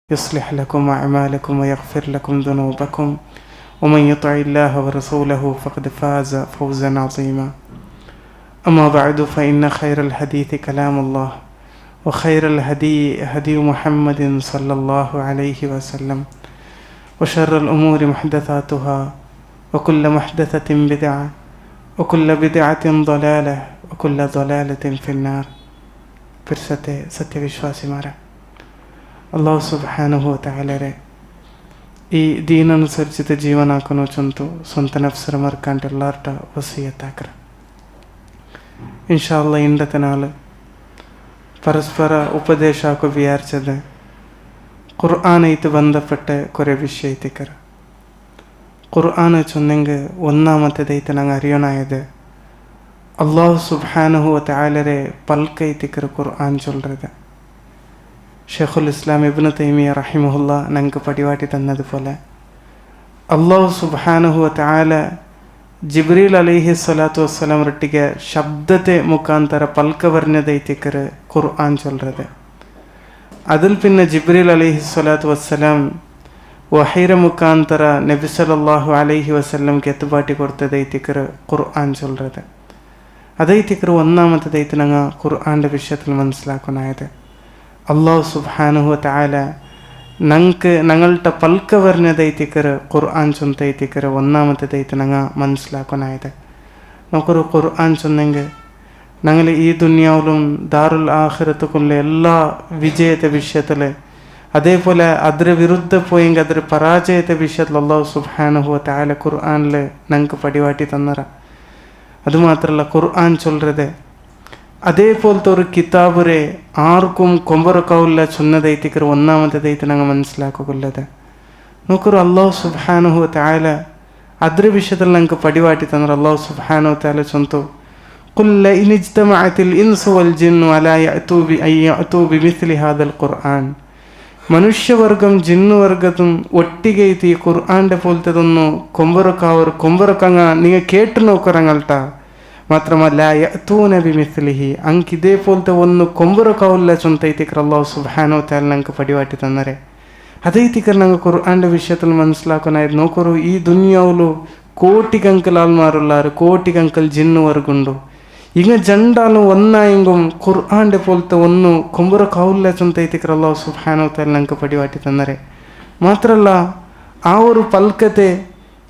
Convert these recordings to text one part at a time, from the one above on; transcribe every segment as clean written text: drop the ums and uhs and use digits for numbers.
يصلح لكم أعمالكم ويغفر لكم ذنوبكم ومن يطع الله ورسوله فقد فاز فوزا عظيما. أما بعد فإن خير الحديث كلام الله وخير الهدي هدي محمد صلى الله عليه وسلم وشر الأمور محدثاتها وكل محدثة بدعة وكل بدعة ضلالة وكل ضلالة في النار. പിർസത്തെ സത്യവിശ്വാസിമാരെ, അള്ളാഹു സുബ്ഹാനഹു വതആലരെ ಈ ದೀನನುಸರಿಸಿದ ಜೀವನ ಹಾಕೋನು ಚಂತು ಸ್ವಂತ ನಫ್ಸರ ಮರ್ಕಂಡು ಎಲ್ಲಾರ್ಟ ವಸಿಯತ್ತಾಕ್ರ. ಇನ್ಶಾ ಅಲ್ಲಾ ಇಂಡത്തെ നാള് പരസ്പര ഉപദേശമൊക്കെ വിചാരിച്ചത് ഖുർആനായിട്ട് ബന്ധപ്പെട്ട കുറേ വിഷയത്തിക്കറ. ഖുർആൻ ചൊന്നെങ്കിൽ ഒന്നാമത്തേതായിട്ട് ഞങ്ങൾ അറിയണായത് അള്ളാഹു സുബ്ഹാനഹു വതആലരെ പൽക്കൈത്തിക്കർ ഖുർആൻ ചൊല്ലുന്നത്. ഷെയ്ഖുൽ ഇസ്ലാം ഇബ്നു തൈമിയ റഹിമഹുല്ലാ ഞങ്ങൾക്ക് പടിവാട്ടി തന്നതുപോലെ അള്ളാഹു സുബ്ഹാനഹു വതആല ജിബ്രീൽ അലൈഹി സ്വലാത്തു വസ്സലാം ರೊಟ್ಟಿಗೆ ಶಬ್ದತೆ ಮುಖಾಂತರ ಪಲ್ಕ ವರ್ಣದೈತಿಕರು ಕುರ್ಆನ್ ಚೊಲ್றது. അതിൽ പിന്നെ ജിബ്രീൽ അലൈഹി സ്വലാത്തു വസ്സലാം വഹീര മുഖാന്തര നബി സല്ലല്ലാഹു അലൈഹി വസല്ലംಗೆ ಎತ್ತುಬಾಟಿ കൊടുത്തದೈತಿಕರು ഖുർആൻ ചൊല്றது. അതൈതിക്കರು ഒന്നാമത്തേതായിട്ട് ഞങ്ങൾ ഖുർആൻ്റെ വിഷയത്തിൽ മനസ്സിലാക്കുന്നതായത് അള്ളാഹു സുബ്ഹാനഹു വതആല ഞങ്ങളുടെ പൽക്ക വർണ്ണದೈತಿಕರು ഖുർആൻ ചൊന്തೈತಿಕರು ഒന്നാമത്തേതായിട്ട് ഞങ്ങൾ മനസ്സിലാക്കുന്നതായത്. നമുക്കൊരു ഖുർആൻ ചൊന്നെങ്കിൽ ഞങ്ങൾ ഈ ദുനിയാവിലും ദാറുൽ ആഖിറത്തുക്കുള്ള എല്ലാ വിജയത്തെ വിഷയത്തിൽ, അതേപോലെ അതിರ വിരുദ്ധ പോയെങ്കിൽ അതിರ പരാജയത്തെ വിഷയത്തിൽ അള്ളാഹു സുബ്ഹാനഹു വതആല ഖുർആനിൽ ഞങ്ങൾക്ക് പടിവാട്ടി തന്നറ. അതുമാത്രമല്ല, ഖുർആൻ ചൊല്ലുന്നത് അതേപോലത്തെ ഒരു കിതാബുരെ ആർക്കും കൊമ്പറക്കാവില്ല ചൊന്നതൈത്തിക്കർ ഒന്നാമത്തേതായിട്ട് ഞങ്ങൾ മനസ്സിലാക്കുള്ളത്. നോക്കൊരു അള്ളാഹു സുബ്ഹാനഹു വതആല അതിರ വിഷയത്തിൽ ഞങ്ങൾക്ക് പടിവാട്ടി തന്നറ. അള്ളാഹു സുബ്ഹാനഹു വതആല ചൊന്തു ഖുൽ ലഇൻ ഇജ്തമഅത്തിൽ ഇൻസു വൽ ജിന്നു അലാ യഅതൂ ബിമിസ്ലി ഹാദൽ ഖുർആൻ. മനുഷ്യവർഗം ജിന്നുവർഗത്തും ഒട്ടിಗೆ ಐತಿ ಈ ഖുർആൻ്റെ പോലത്തതൊന്നു കൊമ്പറക്കങ്ങ നിങ്ങൾ കേട്ടു നോക്കറങ്ങൾട്ട. മാത്രമല്ല യഅതൂന ബിമിസ്ലിഹി, ಅಂಕ್ ಇದೇ പോലത്തെ ഒന്ന് കൊമ്പറക്കാവില്ല ചൊന്തೈತಿಕർ അല്ലാഹു സുബ്ഹാനഹു വതആല ഞങ്ങൾക്ക് പടിവാട്ടി തന്നരെ. അതೈತಿಕರ್ ഞങ്ങൾ ഖുർആൻ്റെ വിഷയത്തിൽ മനസ്സിലാക്കുന്നായത് നോക്കರು ഈ ദുനിയാവിಲು ಕೋಟಿಗಂಕಲ್ ಆಲ್ಮಾರುಲ್ಲಾರು, ಕೋಟಿಗಂಕಲ್ ಜಿನ್ನುವರೆಗುಂಡು. ಈಗ ಜಂಡಾಲು ഒന്നായെങ്കും ഖുർആൻ്റെ പോലത്തെ ഒന്ന് കൊമ്പറക്കാവില്ല ചൊന്തೈತಿಕർ അല്ലാഹു സുബ്ഹാനഹു വതആല ഞങ്ങൾക്ക് പടിവാട്ടി തന്നരെ. മാത്രമല്ല, ആ ഒരു പൽക്കത്തെ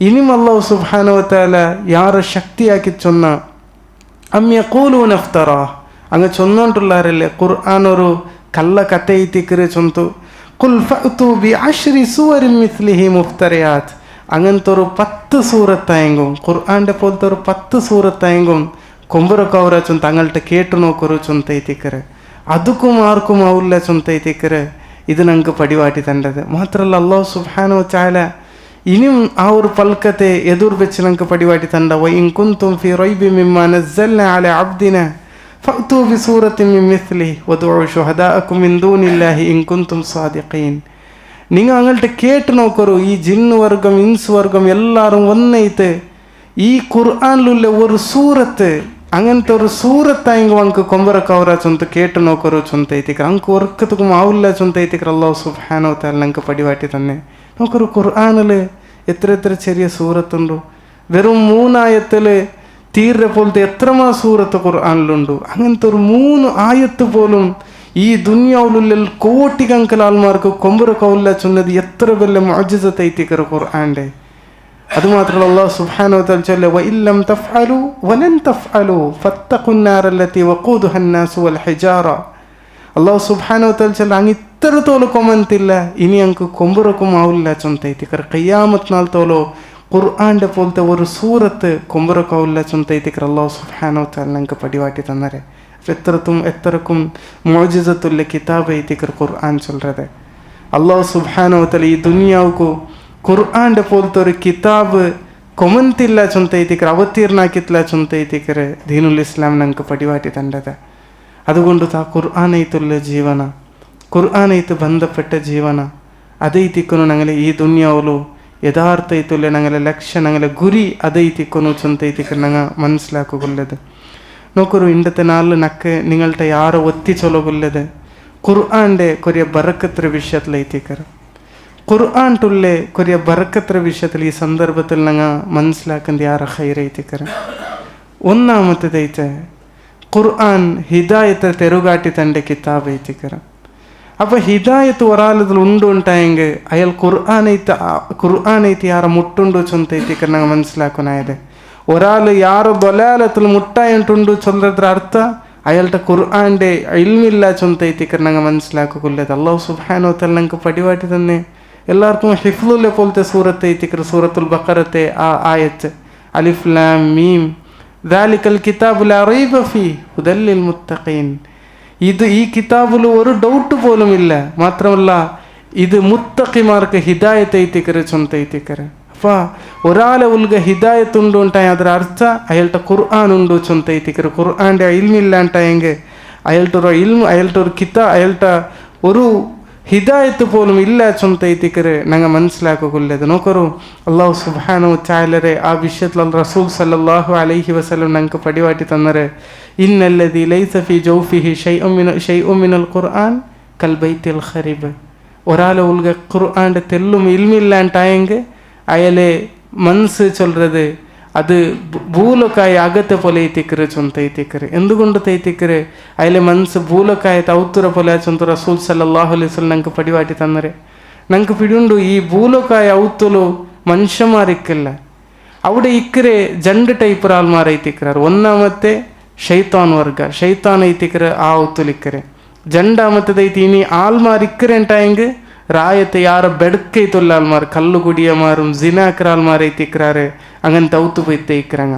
ഇനിയും അല്ലാഹു സുബ്ഹാനഹു വതആല ಯಾರ ശക്തിയാക്കി ചൊന്ന അം യഖൂലൂന ഇഫ്തറാ, അങ്ങ് ചൊന്നോണ്ടുള്ളാരല്ലേ ഖുർആൻ ഒരു കള്ള കഥ ಐತಿಕರು ചൊന്തു ഖുൽ ഫഅ്തു ബിഅശ്രി സുവരിൻ മിസ്ലിഹി മുഫ്തറിയാത്ത്. അങ്ങനത്തെ ഒരു 10 സൂറത്തായെങ്കും ഖുർആൻ്റെ പോലത്തെ ഒരു 10 സൂറത്തായെങ്കും കൊമ്പറക്കവರ ചൊന്ത തങ്ങളുടെ കേട്ടു നോക്കರು ചൊന്തೈತಿಕರು. ಅದಕ್ಕೂ ಆರ್ക്കും ಆವಿಲ್ಲ ചൊന്തೈತಿಕರು. ഇത് ഞങ്ങൾക്ക് പടിവാട്ടി തണ്ടത്. മാത്രമല്ല, അല്ലാഹു സുബ്ഹാനഹു വതആല ഇനിയും ആ ഒരു പൽക്കത്തെ എതിർ വെച്ച് ഞങ്ങൾക്ക് പടിവാട്ടി തണ്ട. വഇൻ കുൻതും ഫീ റൈബിൻ മിമ്മാ നസ്സൽനാ അലാ അബ്ദിനാ ഫഅ്തു ബിസൂറത്തിൻ മിൻ മിസ്ലിഹി വദഉ ശുഹദാഅക്കും മിൻ ദൂനില്ലാഹി ഇൻ കുൻതും സാദിഖീൻ. നിങ്ങൾ അങ്ങോട്ട് കേട്ടു നോക്കರು, ഈ ജിന്നു വർഗം ഇൻസ് വർഗം എല്ലാവരും ഒന്നൈത്ത് ഈ ഖുർആനിലുള്ള ഒരു സൂറത്ത്, അങ്ങനത്തെ ഒരു സൂറത്തായെങ്കിൽ അങ്ങ് കൊമ്പറക്കവರ ചൊന്ത കേട്ടു നോക്കರು ചൊന്തೈತಿಕർ. അങ്ങ് ഒർക്കത്തുക്കും ആവില്ല ചൊന്തೈತಿಕർ അല്ലാഹു സുബ്ഹാനഹു വതആല ഞങ്ങൾക്ക് പടിവാട്ടി തന്നെ. നോക്കರು ഖുർആനിൽ എത്ര ചെറിയ സൂറത്തുണ്ടോ. വെറും 3 ആയത്തിൽ തീരെ പോലത്തെ എത്രമാ സൂറത്ത് ഖുർആനിലുണ്ടോ. അങ്ങനത്തെ ഒരു 3 ആയത്ത് പോലും ഈ ദുനിയാവിലുള്ള കോട്ടികണക്കിന് ആൾമാർക്ക് കൊമ്പറക്കാവില്ല ചൊന്നത് എത്ര വലിയ മുഅ്ജിസത്ത് ಐತಿಕರು ഖുർആൻ്റെ. അതുമാത്രമല്ല, അല്ലാഹു സുബ്ഹാനഹു വതആല ചൊല്ല വഇല്ലം തഫ്അലു വലൻ തഫ്അലു ഫത്തഖുന്നാർ അല്ലതി വഖൂദുഹ അന്നാസു വൽ ഹിജാറ. അല്ലാഹു സുബ്ഹാനഹു വതആല ചൊല്ല അങ്ങ് ഇത്രത്തോളം കൊമന്തില്ല, ഇനി ഞങ്ങൾക്ക് കൊമ്പറക്കും ആവില്ല ചൊന്തೈತಿಕർ. ഖിയാമത്ത് നാൾ തോലോ ഖുർആൻ്റെ പോലത്തെ ഒരു സൂറത്ത് കൊമ്പറക്കാവില്ല ചൊന്തೈತಿಕർ അല്ലാഹു സുബ്ഹാനഹു വതആല ഞങ്ങൾക്ക് പടിവാട്ടി തന്നരെ. എത്രക്കും മുഅ്ജിസത്തുള്ള കിതാബ് ಐತಿಕർ ഖുർആൻ ചൊല്ലുന്നത്. അല്ലാഹു സുബ്ഹാനഹു വതആല ഈ ദുനിയാവുക്കു ഖുർആൻ്റെ പോലത്തെ ഒരു കിതാബ് കൊമന്തില്ല ചൊന്തೈತಿಕർ, ಅವತೀರ್ಣ ಆಗಿತ್ತಲ್ಲ ಚೊಂತೈತಿಕರು ದೀನುಲ್ ಇಸ್ಲಾಂ ഞങ്ങൾക്ക് പടിവാട്ടി തണ്ടത്. അതുകൊണ്ട് ഖുർആനായിട്ടുള്ള ജീവന, ഖുർആനായിട്ട് ബന്ധപ്പെട്ട ജീവന അതೈತಿಕನು ഞങ്ങൾ ഈ ദുനിയാവിಲು യഥാർത്ഥ ಐತುಲ್ಲ ഞങ്ങളെ ലക്ഷ്യം, ഞങ്ങളെ ಗುರಿ അതೈತಿಕನು ചൊന്തೈತಿಕರು ഞങ്ങൾ മനസ്സിലാക്കുകൊള്ളത്. നോക്കರು ഇണ്ടത്തെ നാളിൽ നക്ക് നിങ്ങളുടെ ಯಾರ ಒತ್ತಿ ಚೊಲೋಗುಲ್ಲದೆ ഖുർആൻ്റെ കൊറിയ ബറക്കത്ര വിഷയത്തിലെത്തിക്കറ. ഖുർആൻ ടുല്ലെ കൊറിയ ബറക്കത്ര വിഷയത്തിൽ ഈ സന്ദർഭത്തിൽ ഞങ്ങൾ മനസ്സിലാക്കുന്നത് യാറ ഹൈറൈത്തിക്കറ. ഒന്നാമത്തേതೈತೆ ഖുർആൻ ഹിദായത്തെ തെരുകാട്ടി തൻ്റെ കിതാബ് ಐತಿಕರ. അപ്പോൾ ഹിദായത്ത് ഒരാളതിൽ ഉണ്ടായെങ്കിൽ അയാൾ ഖുർആനൈತಿ ಯಾರ മുട്ടുണ്ടോ ചൊന്തೈತಿಕರ ഞങ്ങൾ മനസ്സിലാക്കുന്നായത്. ഒരാൾ ಯಾರು ದೊಲಾಲത്തിൽ മുട്ടായിട്ടുണ്ടോ ചൊല്ലದ್ರ ಅರ್ಥ അയാളുടെ ഖുർആൻ്റെ ഇൽമില്ല ചൊന്തೈತಿಕರ ഞങ്ങൾ മനസ്സിലാക്കുള്ളത്. അല്ലാഹു സുബ്ഹാനഹു വ തആല ഞങ്ങൾക്ക് പടിവാട്ടി തന്നെ എല്ലാവർക്കും ഹിഫ്ലുല്ലെ പോലത്തെ സൂറത്ത് ಐತಿಕರ. സൂറത്തുൽ ബഖറത്തെ ആ ആയത്ത് അലിഫ് ലാം മീം ദാലിക്കൽ കിതാബു ലാ റൈബ ഫീഹി ഹുദൽ ലിൽ മുത്തഖീൻ. ഈ കിതാബിൽ ഒരു ഡൗട്ട് പോലും ഇല്ല. മാത്രമല്ല ഇത് മുത്തഖിമാർക്ക് ഹിദായത്ത് ಐತಿಕರ ചൊന്തೈತಿಕರ. അപ്പോൾ ഒരാളെ ഉൽഗ ഹിദായത്ത് ഉണ്ട് ഉണ്ടായി ಅದರ ಅರ್ಥ അയാളുടെ ഖുർആൻ ഉണ്ട് ചൊന്തೈತಿಕರ. ഖുർആൻ്റെ ഇൽമില്ല ഉണ്ടായെങ്കിൽ അയാളുടെ ഒരു ഹിദായത്ത് പോലും ഇല്ല ചൊന്തೈತಿಕರ ഞങ്ങൾ മനസ്സിലാക്കുള്ളത്. നോക്കൂ, അല്ലാഹു സുബ്ഹാനഹു വ തആലരെ ആ വിഷയത്തിൽ റസൂൽ സല്ലല്ലാഹു അലൈഹി വസല്ലം ഞങ്ങൾക്ക് പടിവാട്ടി തന്നരെ ഇന്നല്ലദീ ലൈസ ഫീ ജൗഫിഹി ഷൈഉൻ മിനൽ ഖുർആൻ കൽ ബൈത്തിൽ ഖരീബ്. ഒരാളെ ഉൽഗ ഖുർആൻ്റെ തെല്ലും ഇൽമില്ല ഉണ്ടായെങ്കിൽ അയാളെ മനസ്സ് ചൊല്ലുന്നത് അത് ഭൂലോകായ അകത്തെ പോലെ ಐತಿಕರ ചൊന്തೈತಿಕರ. എന്തുകൊണ്ട് ಐತಿಕರ അയാളെ മനസ്സ് ഭൂലോകായത്തെ ഔത്തുര പോലെ ചൊന്ത റസൂൽ സല്ലല്ലാഹു അലൈഹി വസല്ലം ഞങ്ങൾക്ക് പടിവാട്ടി തന്നരെ. ഞങ്ങൾക്ക് പിടിയുണ്ട് ಈ ಭೂಲೋಕಾಯ ಔತ್ತಲು ಮನುಷ್ಯಮಾರಿಕ್ಕಲ್ಲ. അവിടെ ഇക്കരെ 2 ಟೈಪ್ ಆಲ್ಮಾರ್ ಐತಿಕರ. ഒന്നാമത്തെ ಶೈತಾನ್ ವರ್ಗ, ಶೈತಾನ್ ಐತಿಕರ ಆ ಔತ್ತಲು ಇಕ್ಕರೆ. രണ്ടാമത്തേതೈತಿ ഇനി ആൽമാർ ഇക്കರೆ ഉണ്ടായെങ്കിൽ ರಾಯತೆ ಯಾರ ಬೆಡಕೈತೊಲ್ಲ ಆಲ್ಮಾರ್ ಕಲ್ಲು ಕುಡಿಯ ಮಾರು ಜಿನಾಕ್ರ ಆಲ್ಮಾರ್ ಐತಿಕ್ರಾರೆ അങ്ങനത്തെ ഔത്ത് പോയിത്തെ ഇക്കറങ്ങ.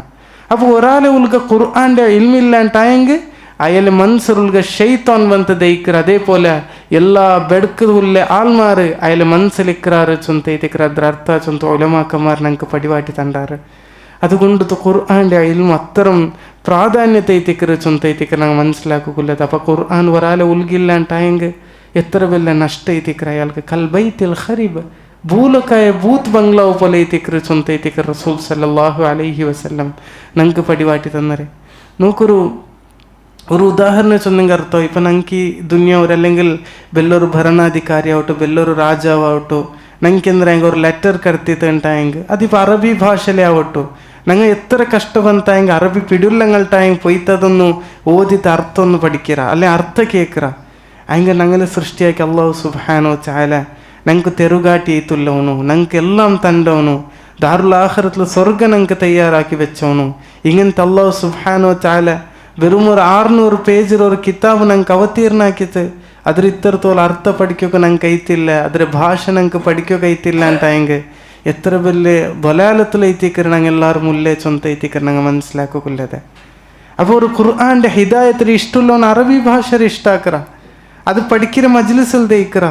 അപ്പോൾ ഒരാളെ ഉൽഗ ഖുർആൻ്റെ ഇൽമില്ല ഉണ്ടായെങ്കിൽ അയാളെ മനസ്സിലുൽഗ ഷെയ്ത്താൻ വന്നത് ഇക്കറ. അതേപോലെ എല്ലാ ಬೆಡಕದುಲ್ಲ ಆಲ್ಮಾರ್ അയാളെ മനസ്സിലിക്കറാറ് ചൊന്തೈತಿಕರ. ಅದರ ಅರ್ಥ ചൊന്ത ഉലമാക്കന്മാർ ഞങ്ങൾക്ക് പടിവാട്ടി തണ്ടാറ്. അതുകൊണ്ട് ഖുർആൻ്റെ ഇൽമു അത്തരം പ്രാധാന്യത്തെ ಐತಿಕರ ചൊന്തೈತಿಕರ ഞങ്ങൾ മനസ്സിലാക്കുള്ളത്. അപ്പോൾ ഖുർആൻ ഒരാളെ ഉൽഗില്ല ഉണ്ടായെങ്കിൽ എത്ര വലിയ നഷ്ട ಐತಿಕರ അയാൾക്ക്. കൽ ബൈത്തിൽ ഖരീബ് ഭൂലോകായ ഭൂത് ബംഗ്ലാവ് പോലെ ಐತಿಕರ ചൊന്തೈತಿಕರ റസൂൽ സല്ലല്ലാഹു അലൈഹി വസല്ലം ഞങ്ങൾക്ക് പടിവാട്ടി തന്നരെ. നോക്കൊരു ഉദാഹരണം ചൊന്നെങ്കിൽ അർത്ഥം ഇപ്പം ഞങ്ങൾക്ക് ഈ ദുനിയാവർ അല്ലെങ്കിൽ വെല്ലൊരു ഭരണാധികാരി ആവട്ടോ വെല്ലൊരു രാജാവട്ടോ ഞങ്ങൾക്കെന്താ ഒരു ലെറ്റർ കടത്തിയിട്ട് ഉണ്ടായെങ്കിൽ അതിപ്പോൾ അറബി ഭാഷയിലേ ആവട്ടോ ഞങ്ങൾ എത്ര കഷ്ടബಂತಾയെങ്കിൽ അറബി പിടിയുള്ളങ്ങൾട്ടായെങ്കിൽ പോയിത്തതൊന്നു ഓദിത്ത് അർത്ഥം ഒന്ന് പഠിക്കറ അല്ലെ അർത്ഥ കേൾക്കറ. ಹಂಗೆ ഞങ്ങളെ സൃഷ്ടിയാക്കി അല്ലാഹു സുബ്ഹാനഹു വ തആല ഞങ്ങൾക്ക് തെരുകാട്ടി ಐತುಲ್ಲವನು, ഞങ്ങൾക്ക് എല്ലാം തണ്ടവನು, ദാറുൽ ആഖിറത്തിൽ സ്വർഗ്ഗം ഞങ്ങൾക്ക് തയ്യാറാക്കി വെച്ചവನು. ഇങ്ങനത്തെ അല്ലാഹു സുബ്ഹാനഹു വ തആല വെറും ഒരു 600 പേജിൽ ഒരു കിതാബ് ഞങ്ങൾക്ക് അവതീർണാക്കിയിട്ട് ಅದ್ರ ಇತ್ತರತೋಲ್ ಅರ್ಥ ಪಡಿಕೋಕೆ ನಂಗೆ ಐತಿಲ್ಲ, ಅದರ ಭಾಷೆ ನಂಗೆ ಪಡಿಕೋಕೆ ಐತಿಲ್ಲ ಅಂತ ಹೆಂಗೆ ಎತ್ತರ ಬೆಲ್ಲೆ ಬಲಾಲತ್ತಲು ಐತಿಕರ ನಂಗೆ ಎಲ್ಲಾರು ಮುಲ್ಲೆ ಚೊಂತ ಐತಿಕರ ನಂಗೆ മനസ്സിലാക്കുള്ളത്. അപ്പോൾ ഒരു ഖുർആൻ്റെ ഹിദായത്തിൽ ഇഷ്ടമുള്ളവൻ അറബി ഭാഷ ഇഷ്ടാക്കറ, അത് പഠിക്കുന്ന മജ്ലിസിൽ ദയിക്കറ,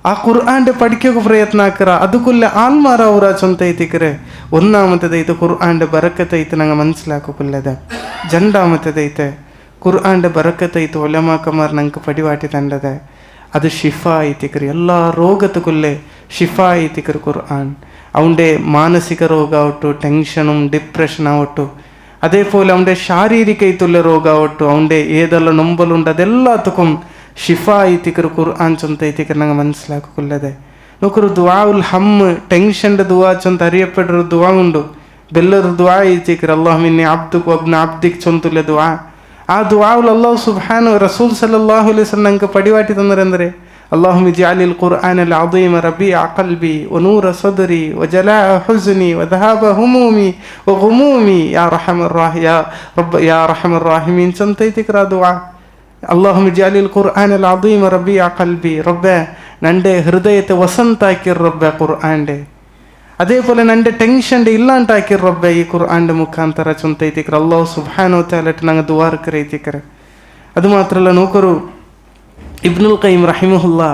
ആ ഖുർആൻ്റെ പഠിക്കുക പ്രയത്ന ആക്കറ, അതുകൊല്ല ആൽമാര ಅವರ ಚೊಂತ ಐತಿಕರೆ. ഒന്നാമത്തേದೈತೆ ഖുർആൻ്റെ ಬರಕತೈತೆ ನಂಗೆ മനസ്സിലാക്കുള്ളത്. രണ്ടാമത്തേದೈತೆ ഖുർആൻ്റെ ബറക്കത്തൈത്ത് ഉലമാക്കന്മാർ ഞങ്ങൾക്ക് പടിവാട്ടി തണ്ടത് അത് ഷിഫ ಐತಿಕರು. ಎಲ್ಲ ರೋಗത്തുകൊല്ലേ ഷിഫ ಐತಿಕರು ഖുർആൻ. അവൻ്റെ മാനസിക രോഗമാവട്ടു, ടെൻഷനും ഡിപ്രഷൻ ആവട്ടു, അതേപോലെ അവൻ്റെ ശാരീരികമായിട്ടുള്ള രോഗമാവട്ടു, അവൻ്റെ ഏതെല്ലാം നൊമ്പലുണ്ട് അതെല്ലാത്തക്കും ഷിഫ ಐತಿಕರು ഖുർആൻ ചൊന്ത ಐತಿಕರು ഞങ്ങൾ മനസ്സിലാക്കുള്ളത്. നോക്കൊരു ദുആഉൽ ഹമ്മ് ടെൻഷൻ്റെ ദുആ ചൊന്ത അറിയപ്പെട്ടൊരു ദുആ ഉണ്ട്. ബെല്ലൊരു ദുആ ಐತಿಕರು അല്ലാഹുമ്മ ഇന്നി അബ്ദുക വബ്ന അബ്ദിക് ചൊന്തുള്ള ദുആ. ಆ ದುಆഉಲ್ ಅಲ್ಲಾಹು ಸುಬ್ಹಾನಹು ರಸೂಲ್ ಸಲ್ಲಲ್ಲಾಹು ಅಲೈಹಿ ವಸಲ್ಲಂ ನಂಗೆ ಪಡಿವಾಟಿ ತಂದರೆ ಅಲ್ಲಾಹುಮ್ಮ ಇಜ್ಅಲಿಲ್ ഖുർആനൽ അദീമ റബീഅ ഖൽബി വനൂറ സദ്രി വജലാഅ ഹുസ്നി വദഹാബ ഹുമൂമി വഗുമൂമി യാ റഹ്മർ റഹീമീൻ ചൊന്തೈತಿಕರ ദുആ. അല്ലാഹുമ്മ ഇജ്അലിൽ ഖുർആനൽ അദീമ റബീഅ ഖൽബി, റബ്ബേ നന്റെ ഹൃദയത്തെ വസന്താക്കിർ റബ്ബേ ഖുർആൻ്റെ, അതേപോലെ എൻ്റെ ടെൻഷൻ്റെ ഇല്ലാണ്ടാക്കിർ റബ്ബേ ഈ ഖുർആൻ്റെ മുഖാന്തര ചൊന്തೈತಿಕರ അല്ലാഹു സുബ്ഹാനഹു വ തആല ഞങ്ങൾ ദുആർക്കര ಐತಿಕರ. അതുമാത്രമല്ല നോക്കൊരു ഇബ്നുൽ ഖയ്യിം റഹിമഹുല്ലാ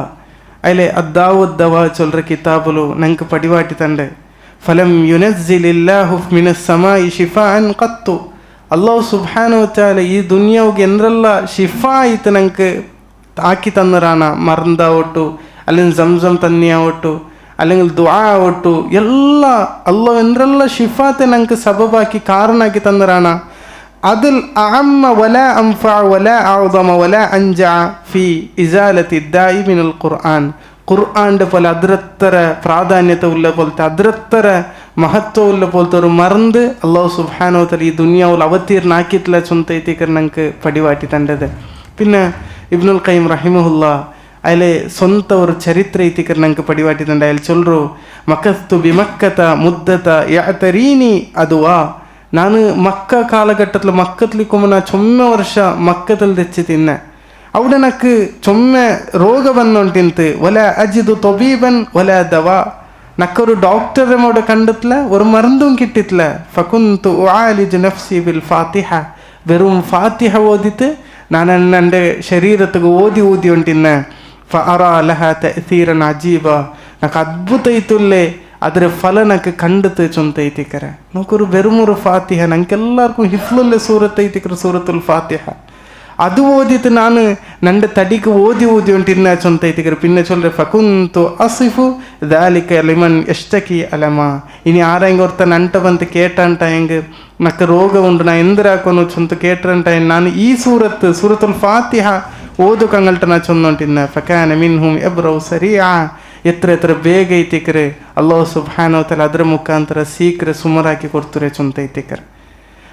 അതിലെ അദ്ദാവു ദവാ ചൊല്ലற കിതാബിലു ഞങ്ങൾക്ക് പടിവാട്ടി തണ്ട് ഫലം യുനസ്സിലില്ലാഹു മിനസ് സമാഇ ശിഫാഅൻ ഖത്തു. അല്ലാഹു സുബ്ഹാനഹു വ തആല ഈ ദുനിയാവിಗೆ എന്തെಲ್ಲ ಶಿಫಾ ಆಯ್ತು ഞങ്ങൾക്ക് ആക്കി തന്നറാണ്. മറந்தாവട്ടു അല്ലെങ്കിൽ സംസം തന്നെയാവട്ടു അല്ലെങ്കിൽ ദുആ ആവട്ടു ಎಲ್ಲ ಅಲ್ಲಾಹ್ ಎಂದ್ರೆಲ್ಲ ಶಿಫಾತೆ ನಂಗೆ ಸಬಬಾಕಿ ಕಾರಣಾಕಿ ತಂದರಾಣ. അതിൽ അഅമ്മ വലാ അൻഫഅ വലാ അഅ്ദമ വലാ അൻജഅ ഫീ ഇസാലത്തി ദാഇ മിനൽ ഖുർആൻ. ഖുർആൻ്റെ പോലെ അതിരത്തര പ്രാധാന്യത ഉള്ള പോലത്തെ അതിരത്തര മഹത്വമുള്ള പോലത്തെ ഒരു മറന്ന് അള്ളാഹു സുബ്ഹാനഹു വ തആല ഈ ദുനിയാവിൽ അവതീർണാക്കിയിട്ടില്ല ചൊന്തೈತಿಕರ ನಂಗೆ ಪಡಿವಾಟಿ ತಂಡದೆ. പിന്നെ ഇബ്നുൽ ഖയ്യിം റഹിമഹുല്ലാ അതിലെ സ്വന്തം ഒരു ചരിത്ര ಐತಿಕರ ನಂಗೆ ಪಡಿವಾಟಿ ತಂಡ അതിൽ ചൊല്ലു മക്കത്തു ബിമക്കത മുദ്ദത യഅതരീനി അതുവാ. ನಾನು ಮಕ್ಕ ಕಾಲಘಟ್ಟದಲ್ಲಿ ಮಕ್ಕತ್ಲಿಕ್ಕೊಮ್ಮ ನಾ ಚೊಮ್ಮೆ ವರ್ಷ ಮಕ್ಕದಲ್ಲಿ ತೆಚ್ಚಿ ತಿನ್ನೆ. അവിടെ എനിക്ക് ചൊമ്മെ രോഗം വന്നോണ്ടിന്ത് ഒല അജിദു തൊബീബൻ ഒല ദവാ. നക്കൊരു ഡോക്ടറെ അവിടെ കണ്ടിട്ടില്ല, ഒരു മരുന്നും കിട്ടിയിട്ടില്ല. ഫകുന്തു ഉആലിജു നഫ്സി ബിൽ ഫാത്തിഹ. വെറും ഫാത്തിഹ ഓതിട്ട് ഞാൻ എൻ്റെ ശരീരത്തിക്ക് ഓതി ഉണ്ടിന്നെ. ഫഅറാ ലഹാ തഅ്സീറൻ അജീബ. నాకు ಅದ್ಭುತ ಇತ್ತುಲ್ಲೇ ಅದರ ಫಲ ನನಗೆ ಕಂಡುತ್ತೆ ಚೊಂತೈತಿಕರ. ನಮಗೊಂದು ಬೆರುಮೂರು ಫಾತಿಹ ನಂಗೆಲ್ಲರಿಗೂ ಹಿಫ್ಲುಲ್ಲೆ ಸೂರತ್ ಐತಿಕರ ಸೂರತುಲ್ ಫಾತಿಹ. ಅದು ಓದಿತ್ತು ನಾನು ನಂದು ತಡಿಗೆ ಓದಿ ಉಂಟಿನ್ನ ಚೊಂತೈತಿಕರ. പിന്നെ ചൊല്ലെ ഫകുന്തു അസിഫു ദാലിക ലിമൻ യഷ്തകി അലമ. ഇനി ആരെങ്കിലും ഒരുത്ത നണ്ട ಬಂದು കേട്ടാണ്ടായെങ്കിൽ നക്ക് രോഗമുണ്ട് ನಾ ಎಂದರಾಕೋನು ಚೊಂತ ಕೇಟ್ರಂಟಾಯ ನಾನು ಈ ಸೂರತುಲ್ ಫಾತಿಹ ಓದುಕಂಗಲ್ಟ ನಾ ಚೊಂದೊಂಟಿನ್ನ. ಫಕಾನ ಮಿನ್ಹುಮ್ ಯಬ್ರೌ ಸರಿಯಾ. ಎತ್ರ ಬೇಗ ಐತಿಕರೆ ಅಲ್ಲಾಹು ಸುಬ್ಹಾನಹು ವ ತആല ಅದರ ಮುಖಾಂತರ ಸೀಕ್ರ ಸುಮರಾಕಿ ಕೊಡ್ತಾರೆ ಚೊಂತೈತಿಕರ.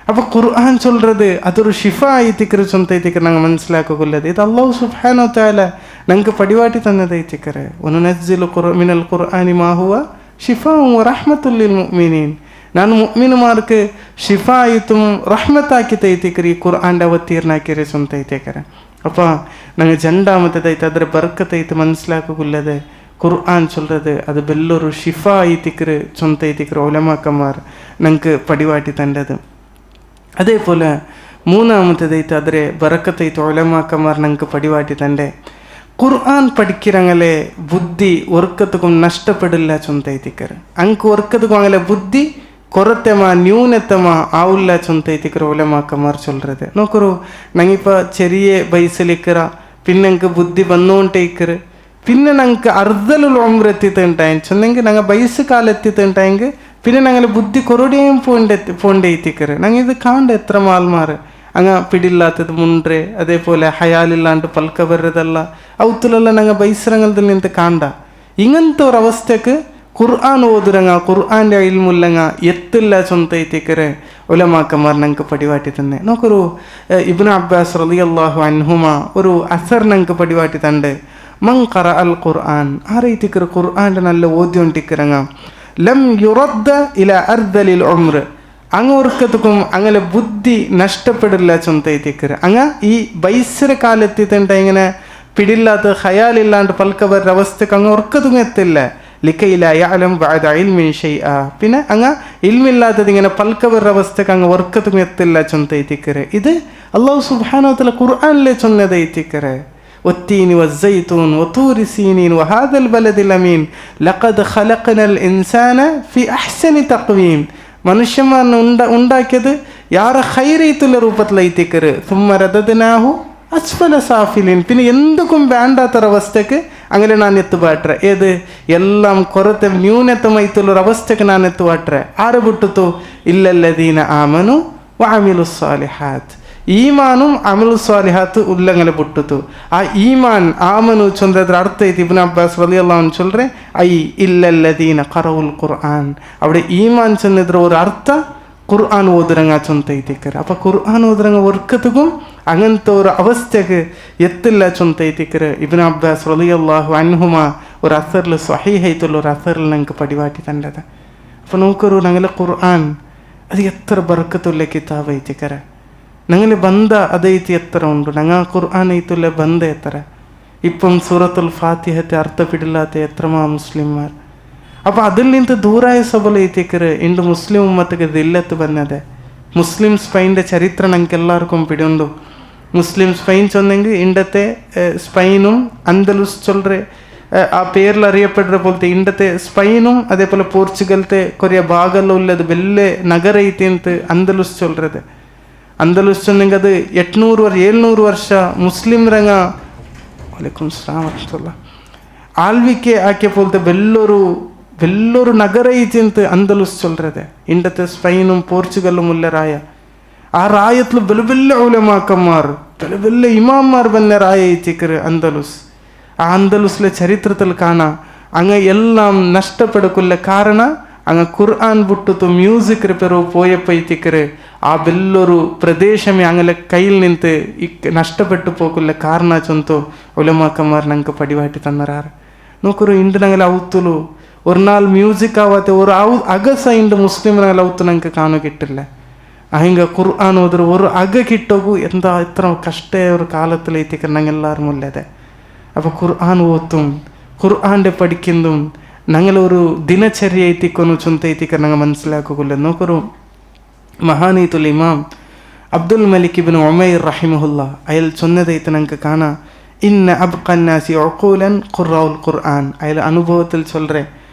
അപ്പോൾ ഖുർആൻ ചൊല്ലുന്നത് അതൊരു ഷിഫ ಐತಿಕರ ചൊന്തೈತಿಕರ ನಂಗೆ മനസ്സിലാക്കുള്ളത്. ഇത് അല്ലാഹു സുബ്ഹാനഹു വ തആല ನಂಗೆ ಪಡಿವಾಟಿ ತಂದದೈತಿಕರ. ವನುನಜ್ಜಿಲು ಮಿನಲ್ ഖുർആനി മാ ഹുവ ഷിഫാഉൻ വ റഹ്മത്തുൽ ലിൽ മുഅ്മിനീൻ. ನಾನು ಮುഅ್ಮಿನ್മാർക്ക് ഷിഫായിത്തും റഹ്മത്താക്കിത്തൈತಿಕರ ಈ ഖുർആൻ്റെ ಅವತೀರ್ಣಾಕಿರೆ ಚೊಂತೈತಿಕರ. അപ്പോൾ ನಂಗೆ രണ്ടാമത്തേതായിട്ട് ಅದರ ബർക്കത്തೈತೆ മനസ്സിലാക്കുള്ളത് ഖുർആൻ ചൊല്ലുന്നത് അത് വലിയൊരു ഷിഫ ಐತಿಕರ ചൊന്തೈತಿಕರ ഉലമാക്കന്മാർ ನಂಗೆ ಪಡಿವಾಟಿ ತಂದದು. അതേപോലെ മൂന്നാമത്തേതായിട്ട് അതിരെ ബറക്കത്തൈത്ത് ഉലമാക്കന്മാർ ഞങ്ങൾക്ക് പടിവാട്ടി തൻ്റെ ഖുർആൻ പഠിக்கிறங்களே ബുദ്ധി ഒർക്കത്തുക്കും നഷ്ടപ്പെടില്ല ചൊന്തೈತಿಕರ. ಅಂಕ ഒർക്കത്തുക്കും അങ്ങനെ ബുദ്ധി കൊറത്തമാ ന്യൂനത്തമാ ആവില്ല ചൊന്തೈತಿಕರ ഉലമാക്കന്മാർ ചൊല്ലുന്നത്. നോക്കൂ, ഞങ്ങിപ്പോൾ ചെറിയ വയസ്സിലിക്കറ പിന്നെ ഞങ്ങൾക്ക് ബുദ്ധി വന്നുകൊണ്ടേക്കറ്. പിന്നെ ഞങ്ങൾക്ക് അർദ്ധലുള്ള ഉംറ എത്തിയിട്ടുണ്ടായി ചൊന്നെങ്കിൽ ഞങ്ങൾ വയസ്സ് കാലം എത്തിയിട്ടുണ്ടായെങ്കിൽ പിന്നെ ഞങ്ങൾ ബുദ്ധി കൊറോടെയും പോണ്ടേത്തിക്കറ്. ഞങ്ങൾ ഇത് കാണ്ട എത്ര മാൽമാർ അങ്ങ് പിടില്ലാത്തത് മുണ്ട്രെ, അതേപോലെ ഹയാലില്ലാണ്ട് പൽക്ക വരുന്നതല്ല ഔത്തുലെല്ലാം ഞങ്ങൾ ബൈസരങ്ങളിൽ നിന്ന് കാണ്ട. ഇങ്ങനത്തെ ഒരു അവസ്ഥക്ക് ഖുർആൻ ഓതുരങ്ങ ഖുർആൻ്റെ ഇൽമുല്ലങ്ങ എത്തില്ല ചൊന്തൈത്തിക്കറ് ഉലമാക്കന്മാർ ഞങ്ങൾക്ക് പടിവാട്ടി തന്നെ. നോക്കൊരു ഇബ്നു അബ്ബാസ് റളിയല്ലാഹു അൻഹുമ ഒരു അസർ ഞങ്ങൾക്ക് പടിവാട്ടി തണ്ട്. മൻ ഖറഅ അൽ ഖുർആൻ ആരൈത്തിക്കറ് ഖുർആൻ്റെ നല്ല ഓദ്യോണ്ടിക്കറങ്ങ ലം യുറദ്ദ ഇല അർദലിൽ ഉംർ. അങ്ങ് ഒർക്കത്തുക്കും അങ്ങനെ ബുദ്ധി നഷ്ടപ്പെടില്ല ചൊന്തൈത്തിക്കറ്. അങ്ങ് ഈ ബൈസര കാലെത്തിട്ടുണ്ട് ഇങ്ങനെ പിടില്ലാത്ത ഹയാലില്ലാണ്ട് പൽക്ക വരുന്ന അവസ്ഥക്ക് അങ്ങ് ഒർക്കത്തും എത്തില്ല. ലിക്കയില യഅലം ബഅദ ഇൽമിൻ ഷൈഅ. പിന്നെ അങ്ങ് ഇൽമില്ലാത്തത് ഇങ്ങനെ പൽക്ക വരുന്ന അവസ്ഥക്ക് അങ്ങ് ഒർക്കത്തും എത്തില്ല ചൊന്തൈത്തിക്കറ്. ഇത് അല്ലാഹു സുബ്ഹാനഹു വ തആല ഖുർആനിലെ ചൊന്നതൈത്തിക്കറ്. والتين والزيتون وطور سينين وهذا البلد الأمين لقد خلقنا الإنسان في أحسن تقويم. മനുഷ്യന്മാരെ ഉണ്ടാക്കിയത് യാറെ ഹൈറൈത്തുള്ള രൂപത്തിലൈത്തിക്കറ്. സുമ്മ റദദ്നാഹു അസ്ഫല സാഫിലിൻ. പിന്നെ എന്തൊക്കെ വേണ്ടാത്തൊരവസ്ഥക്ക് അങ്ങനെ ഞാൻ എത്തുപാട്ടെ. ഏത് എല്ലാം കൊറത്തെ ന്യൂനതമായിട്ടുള്ളൊരവസ്ഥക്ക് ഞാൻ എത്തുപാട്ടെ. ആരെ വിട്ടുത്തു? ഇല്ലല്ലദീന ആമനു വഅമിലു സ്സാലിഹാത്ത്. ഈമാനും അമലു സ്വാലിഹാത്ത് ഉല്ലങ്ങനെ പൊട്ടുത്തു. ആ ഈമാൻ ആമനു ചൊല്ലದ್ರ ಅರ್ಥ ಐತಿ. ಇಬ್ನು ಅಬ್ಬಾಸ್ റളിയല്ലാഹു അൻഹു ചൊല്ലರೆ ഐ ഇല്ലല്ലദീന ഖറഉൽ ഖുർആൻ. അവിടെ ഈമാൻ ചെന്നದ್ರ ഒരു ಅರ್ಥ ഖുർആൻ ഓതുരങ്ങ ചൊന്തೈತಿಕರ. അപ്പോൾ ഖുർആൻ ഓതുരങ്ങ ഒർക്കത്തുക്കും അങ്ങനത്തെ ഒരു അവസ്ഥക്ക് എത്തില്ല ചൊന്തೈತಿಕರ. ഇബ്നു അബ്ബാസ് റളിയല്ലാഹു അൻഹുമ ഒരു അസറിൽ സ്വഹീഹായിട്ടുള്ള ഒരു അസറിൽ ഞങ്ങൾക്ക് പടിവാട്ടി തന്നത്. അപ്പോൾ നോക്കൂ, ഞങ്ങളെ ഖുർആൻ അത് എത്ര ബർക്കത്തുള്ള കിതാബ് ಐತಿಕರ. ഞങ്ങൾ ബന്ധ അതೈತಿ എത്ര ഉണ്ട്. ഞങ്ങൾ ഖുർആൻ ಐತುಲ್ಲ ബന്ധ എത്ര. ഇപ്പം സൂറത്തുൽ ഫാത്തിഹത്തെ അർത്ഥപ്പെടില്ലാത്ത എത്രമാ മുസ്ലിംമാർ. അപ്പോൾ അതിൽ നിന്ന് ദൂരായ സബല ಐತಿಕರು ಇಂದು ಮುಸ್ಲಿಂ ಉಮ್ಮತ್ತಿಗೆ ದಿಲ್ಲತ್ತು ಬಂದದೆ. ಮುಸ್ಲಿಂ ಸ್ಪೈൻ്റെ ചരിത്രം ഞങ്ങൾക്ക് എല്ലാവർക്കും പിടിയുണ്ട്. മുസ്ലിം സ്പെയിൻ ചൊന്നെങ്കിൽ ഇണ്ടത്തെ സ്പെയിനും അന്തലുസ് ചൊല്ലറെ ആ പേരിൽ അറിയപ്പെടുന്ന പോലത്തെ ഇണ്ടത്തെ സ്പെയിനും അതേപോലെ പോർച്ചുഗലത്തെ കുറേ ഭാഗമെല്ലാം ഉള്ളത് വലിയ നഗര ಐತಿ ಅಂತ അന്തലുസ് ചൊല്ലறது. അന്തലുസ് ചൊന്നെങ്കിൽ അത് 700 ವರ್ಷ ಮುಸ್ಲಿಮ್ರಂಗ വലൈക്കും സ്സലാം വറഹ്മത്തുള്ളാഹി ആൽവിಕೆ ಆಕೆ പോലത്തെ വലിയൊരു നഗര ಐತಿ ಅಂತ അന്തലുസ് ചൊല്ലறது. ഇണ്ടത്തെ സ്പെയിനും പോർച്ചുഗലും ഉള്ളരായ ആ റായത്തിൽ വലിയ ഉലമാക്കന്മാർ വലിയ ഇമാംമാർ വന്ന റായ എത്തിക്കറ് അന്തലുസ്. ആ അന്തലുസിലെ ചരിത്രത്തിൽ കാണാം അങ്ങ് എല്ലാം നഷ്ടപ്പെടുക്കുള്ള കാരണ അങ്ങ് ഖുർആൻ ಬಿಟ್ಟು ಮ್ಯೂಸಿಕ್ ರಿಪೇರು പോയപ്പോഴത്തേക്കറ് ആ വലിയൊരു പ്രദേശമേ അങ്ങനെ കയ്യിൽ നിന്ന് നഷ്ടപ്പെട്ടു പോക്കുള്ള കാരണ ചൊಂತು ഉലമാക്കന്മാർ ഞങ്ങൾക്ക് പടിവാട്ടി തന്നറാറ്. നോക്കൊരു ಇಂದು ഞങ്ങൾ ഔത്തുಲು ഒരു നാൾ മ്യൂസിക് ആവാത്ത ഒരു അഗസ ಇಂದು മുസ്ലിം ഞങ്ങൾ ഔത്ത് ഞങ്ങൾക്ക് കാണു കിട്ടില്ല. ಹಿಂಗೆ ഖുർആൻ ಹೋದ್ರೆ ഒരു അഗ കിട്ടോಗು എന്താ ഇത്ര കഷ്ട ഒരു കാലത്തിലേത്തേക്ക് ഞങ്ങളെല്ലാവരും ഉള്ളത്. അപ്പോൾ ഖുർആൻ ഓത്തും ഖുർആൻ്റെ പഠിക്കുന്നതും ഞങ്ങളൊരു ദിനചര്യ എത്തിക്കൊന്നു ചൊന്തൈത്തിക്ക ഞങ്ങൾ മനസ്സിലാക്കുകയില്ല. നോക്കൊരു മഹാനീത്തുൽ ഇമാം അബ്ദുൽ മലിക് ഇബ്നു ഉമൈർ റഹിമഹുല്ല അയാൾ ചൊന്നതൈത്ത് ഞങ്ങൾക്ക് കാണാം, ഇന്ന അബ്ഖന്നാസി ഉഖൂലൻ ഖുറാഉൽ ഖുർആൻ. അയാൾ അനുഭവത്തിൽ ചൊല്ലറേ,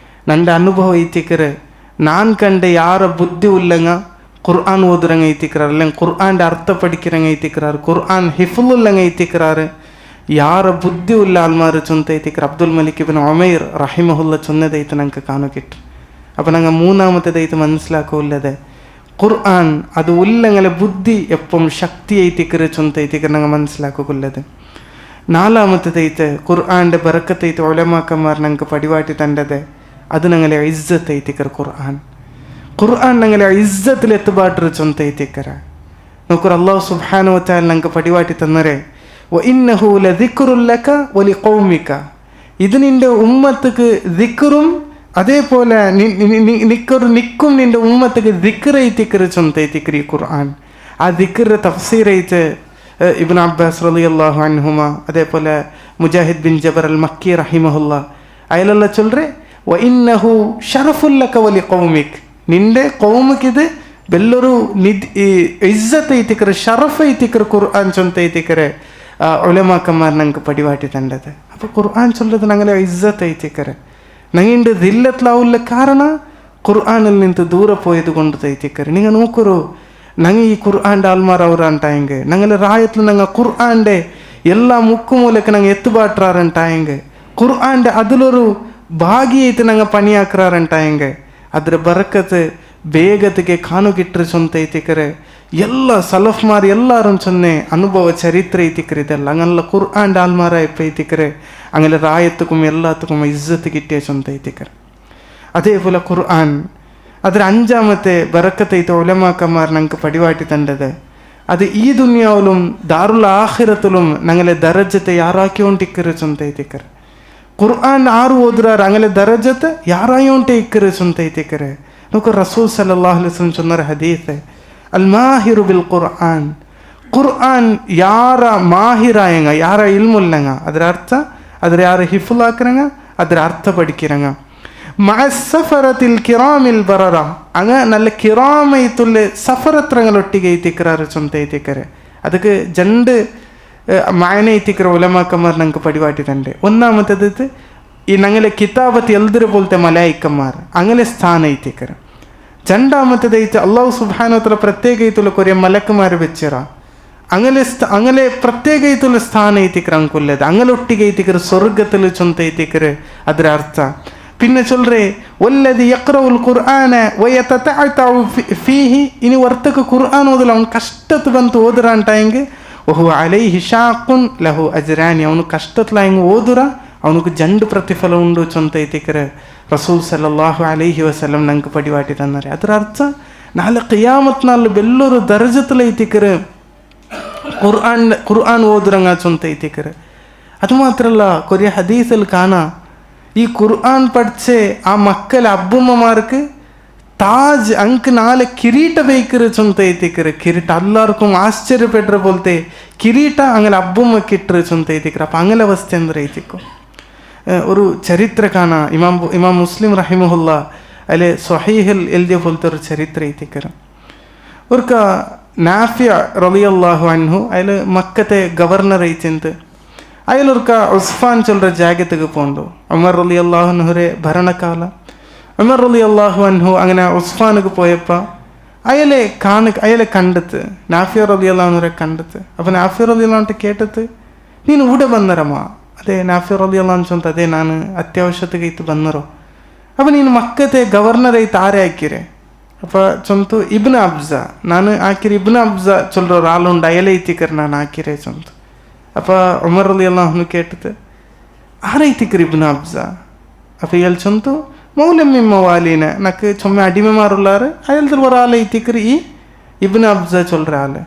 നൻ്റെ അനുഭവം ಐತಿಕ್ಕರೆ ನಾನು ಕಂಡೆ ಯಾರ ಬುದ್ಧಿ ಉಲ್ಲಂಗ ഖുർആൻ ഓതുറങ്ങ ಐತಿಕ್ಕறாರು, അല്ലെങ്കിൽ ഖുർആൻ്റെ അർത്ഥ പഠിக்கிறങ്ങ ಐತಿಕ್ಕறாರು, ഖുർആൻ ഹിഫ്ളുല്ലങ്ങ ಐತಿಕ್ಕறாರು, ಯಾರ ಬುದ್ಧಿ ಉಲ್ಲ ಆಲ್ಮಾರು ಚೊಂತ ಐತಿಕ್ಕರ ಅಬ್ದುಲ್ ಮಲಿಕ್ ಇಬ್ನು ಉಮೈರ್ റഹിമഹുല്ല ചൊന്നതൈത്ത് ഞങ്ങൾക്ക് കാണുകിട്ടു. അപ്പം ഞങ്ങൾ മൂന്നാമത്തേതായിട്ട് മനസ്സിലാക്കുള്ളത് ഖുർആൻ അത് ഉല്ലങ്ങളെ ബുദ്ധി എപ്പം ശക്തി ಐತಿಕ್ಕರೆ ചൊಂತ ಐತಿಕ್ಕರೆ ഞങ്ങൾ മനസ്സിലാക്കുള്ളത്. നാലാമത്തേതായിട്ട് ഖുർആൻ്റെ ബറക്കത്തൈത്ത് ഉലമാക്കന്മാർ ഞങ്ങൾക്ക് പടിവാട്ടി തണ്ടത് അത് ഞങ്ങളെ ഇസ്സത്ത് ಐತಿಕ್ಕರೆ ഖുർആൻ ഞങ്ങളെ ഇസ്സത്തിൽ എത്തുപാട്ടൊരു ചൊಂತ ಐತಿಕ್ಕರೆ. നോക്കൂ അല്ലാഹു സുബ്ഹാനഹു വ തആല ഞങ്ങൾക്ക് പടിവാട്ടി തന്നരെ വഇന്നഹു ലദിക്റുൻ ലക വലിഖൗമിക. ഇത് നിന്റെ ഉമ്മത്തുക്ക് ദിക്റും അതേപോലെ നിക്കും നിന്റെ ഉമ്മത്തുക്ക് ദിക്ർ ಐತಿಕ್ಕರೆ ചൊಂತ ಐತಿಕ್ಕರೆ ഈ ഖുർആൻ. ആ ദിക്റിൻ്റെ തഫ്സീറൈത്ത് ഇബ്നു അബ്ബാസ് റളിയല്ലാഹു അൻഹുമ അതേപോലെ മുജാഹിദ് ബിൻ ജബർ അൽ മക്കി റഹിമഹുല്ല അയലെല്ലാം ചൊല്ലറെ വഇന്നഹു ശറഫുൻ ലക വലിഖൗമിക. നിന്റെ കൗമിക്കിത് വലിയൊരു ഇസ്സത്ത് ಐತಿಕ್ಕರೆ ഷറഫ് ಐತಿಕ್ಕರೆ ഖുർആൻ ചൊಂತ ಐತಿಕ್ಕರೆ ഉലമാക്കന്മാർ ഞങ്ങൾക്ക് പടിവാട്ടി തണ്ടത്. അപ്പോൾ ഖുർആൻ ചൊല്ലത് ഞങ്ങളെ ഇസ്സത്ത് ಐತಿಕ್ಕರೆ ഞങ്ങളുടെ ദില്ലത്തിലാവില്ല കാരണം ഖുർആനിൽ നിന്ന് ദൂരെ പോയത് കൊണ്ട് ಐತಿಕ್ಕರೆ. നിങ്ങൾ നോക്കൂ ഞങ്ങൾ ഈ ഖുർആൻ്റെ ആൾമാർ അവരാണ്ടായെങ്കിൽ ഞങ്ങൾ റായത്തിൽ ഞങ്ങൾ ഖുർആൻ്റെ എല്ലാ മുക്കുമൂലക്ക് ഞങ്ങൾ എത്തുപാട്ടാറുണ്ടായെങ്കിൽ ഖുർആൻ്റെ അതിലൊരു ഭാഗിയായിട്ട് ഞങ്ങൾ പണിയാക്കാറുണ്ടായെങ്കിൽ ಅದರ ಬರಕತ್ ಬೇಗತಿಗೆ ಕಾಣುಗಿಟ್ಟರೆ ಚೊಂತ ಐತಿಕ್ಕರೆ ಎಲ್ಲ ಸಲಫ್ಮಾರ್ ಎಲ್ಲರೂ ಚೊನ್ನೆ ಅನುಭವ ಚರಿತ್ರೆ ಐತಿಕ್ಕರೆ ಇದೆಲ್ಲ ಹಂಗಲ್ಲ ഖുർആൻ്റെ ആൽമാര എപ്പോൾ ಐತಿಕ್ಕರೆ അങ്ങനെ റായത്തുക്കും എല്ലാത്തുക്കും ഇസ്സത്ത് കിട്ടിയ ചൊಂತ ಐತಿಕ್ಕರೆ. അതേപോലെ ഖുർആൻ അതിൽ അഞ്ചാമത്തെ ബറക്കത്തൈത്ത് ഉലമാക്കന്മാർ ഞങ്ങൾക്ക് പടിവാട്ടി തണ്ടത് അത് ഈ ദുനിയാവിലും ദാറുൽ ആഖിറത്തിലും ഞങ്ങളെ ദറജത്തെ ಯಾರಾಕಿಕೊಂಡಿಕ್ಕರೆ ಚೊಂತ ಐತಿಕ್ಕರೆ. ഖുർആൻ ആറ് ഓതുറാറ് അങ്ങനെ ദറജത്ത് ಯಾರಾയോണ്ടേ ഇക്കറ് ചൊಂತ ಐತಿಕ್ಕರೆ. നോക്കൂ റസൂൽ സല്ലല്ലാഹു അലൈഹി വസല്ലം ചൊന്നൊരു ഹദീസ് അൽ മാഹിറു ബിൽ ഖുർആൻ. ഖുർആൻ ಯಾರ മാഹിറായങ്ങ ಯಾರ ഇൽമുല്ലങ്ങ ಅದರ ಅರ್ಥ ಅದರ ಯಾರು ಹಿಫ್ಲಾಕ್ರಂಗ ಅದರ ಅರ್ಥ പഠിக்கிறങ്ങ മഅസ്സഫറത്തിൽ കിറാമിൽ ബററ അങ്ങ നല്ല കിറാമൈത്തുള്ള സഫറത്രങ്ങളൊട്ടിಗೆ ಐತಿಕ್ಕறாರು ചൊಂತ ಐತಿಕ್ಕರೆ. ಅದಕ್ಕೆ ಜಂಡ್ മായന ಐತಿಕ್ಕರೆ ഉലമാക്കന്മാർ ഞങ്ങൾക്ക് പടിവാട്ടി തണ്ട്. ഒന്നാമത്തേത് ഈ ഞങ്ങളെ കിതാബത്ത് എൽതിരെ പോലത്തെ മലായിക്കന്മാർ അങ്ങനെ സ്ഥാനം ಐತಿಕ್ಕರೆ. രണ്ടാമത്തേതായിട്ട് അല്ലാഹു സുബ്ഹാനഹു വ തആല പ്രത്യേകമായിട്ടുള്ള കുറേ മലക്കുമാർ വെച്ചിറ അങ്ങനെ പ്രത്യേകമായിട്ടുള്ള സ്ഥാനം ಐತಿಕ್ಕರೆ ಅಂಕುಲ್ಲದು അങ്ങനെ ഒട്ടിಗೆ ಐತಿಕ್ಕರೆ സ്വർഗത്തിൽ ചൊಂತ ಐತಿಕ್ಕರೆ ಅದರ ಅರ್ಥ. പിന്നെ ചൊല്ലറെ വല്ലദി യഖ്റഉൽ ഖുർആന വയതതഅതഉ ഫീഹി. ഇനി വರ್ತಕ ഖുർആൻ ഓದಲು ಅವನು ಕಷ್ಟത്ത് ಬಂತು ಓದರಂಟಾയെങ്കിൽ വഹു അലൈഹി ഷാഖുൻ ലഹു അജ്റാനി. ಅವನು ಕಷ್ಟತ್ಲ ಹಿಂಗೆ ಓದುರ ಅವನಿಗೆ ಜಂಡು ಪ್ರತಿಫಲ ಉಂಡು ಚೊಂತ ಐತಿಕ್ಕರೆ റസൂൽ സല്ലല്ലാഹു അലൈഹി വസല്ലം ഞങ്ങൾക്ക് പടിവാട്ടി തന്നരെ. ಅದರ ಅರ್ಥ ನಾಳೆ ഖിയാമത്ത് നാളിൽ വലിയൊരു ദർജത്തിൽ ಐತಿಕ್ಕರೆ ഖുർആൻ ഓതുറങ്ങ ചൊಂತ ಐತಿಕ್ಕರೆ. അതുമാത്രമല്ല കുറേ ഹദീസിൽ കാണാം ഈ ഖുർആൻ പഠിച്ച് ആ മക്കളെ അബ്ബുമ്മമാർക്ക് താജ് ಅಂಕ್ ನಾಳೆ ಕಿರೀಟ ಬೇಕಿರು ಚೊಂತ ಐತಿಕ್ಕರೆ. ಕಿರೀಟ ಎಲ್ಲರಿಗೂ ಆಶ್ಚರ್ಯಪಟ್ಟರ ಬೋಲ್ತೆ ಕಿರೀಟ അങ്ങനെ അബ്ബുമ്മക്ക് ഇട്ടറ് ചൊಂತ ಐತಿಕ್ಕರೆ. അപ്പം അങ്ങനെ അവസ്ഥ എന്തൊരു ಐತಿಕ್ಕೋ. ഒരു ചരിത്ര കാണാം ഇമാം മുസ്ലിം റഹിമഹുല്ല അതിലെ സ്വഹീഹിൽ എഴുതിയ പോലത്തെ ഒരു ചരിത്ര ಐತಿಕ್ಕರೆ. ഒരിക്ക നാഫിയ റളിയല്ലാഹു അൻഹു അതിൽ മക്കത്തെ ഗവർണർ ಐತಿಂತ അതിലൊരുക്ക ഉസ്ഫാൻ ചൊല്ലற ಜಾಗத்துக்கு പോണ്ടു. ഉമർ റളിയല്ലാഹു അൻഹുരെ ഭരണകാല ഉമർ റളിയല്ലാഹു അൻഹു അങ്ങനെ ഉസ്ഫാനുക്ക് പോയപ്പോൾ അയാളെ കണ്ടെത്ത് നാഫിയ റളിയല്ലാഹു അൻഹുരെ കണ്ടെത്ത്. അപ്പം നാഫിയ റളിയല്ലാഹു അൻഹു കേട്ടത് ನೀನು ಊಟ ಬಂದರಮ್ಮ. ಅದೇ ನಾಫಿಯ റളിയല്ലാഹു ಅನ್ಸು ಅದೇ ನಾನು ಅತ್ಯವಶ್ಯಕತೆ ಇತ್ತು ಬಂದರೋ. അപ്പം ನೀನು ಮಕ್ಕತೆ ಗವರ್ನರ್ ಐತೆ ಆರೆ ಹಾಕಿರೆ அப்போ சொந்து இப்னு அப்ஸா நான் ஆக்கிற இப்னு அப்ஸா சொல்கிற ஒரு ஆள் உண்டு அயலைத்திக்கிற நான் ஆக்கிறேன் சொந்து. அப்போ உமர் ரலியல்லாஹு அன்ஹு கேட்டது ஆரைத்திக்கிற இப்னு அப்ஸா. அப்போ இயல் சொந்து மௌலம்மி மவாலின எனக்கு சும்மா அடிமைமாருள்ளாரு அயல்தில் ஒரு ஆள் ஐத்திக்கிற இப்னு அப்ஸா சொல்கிற ஆள்.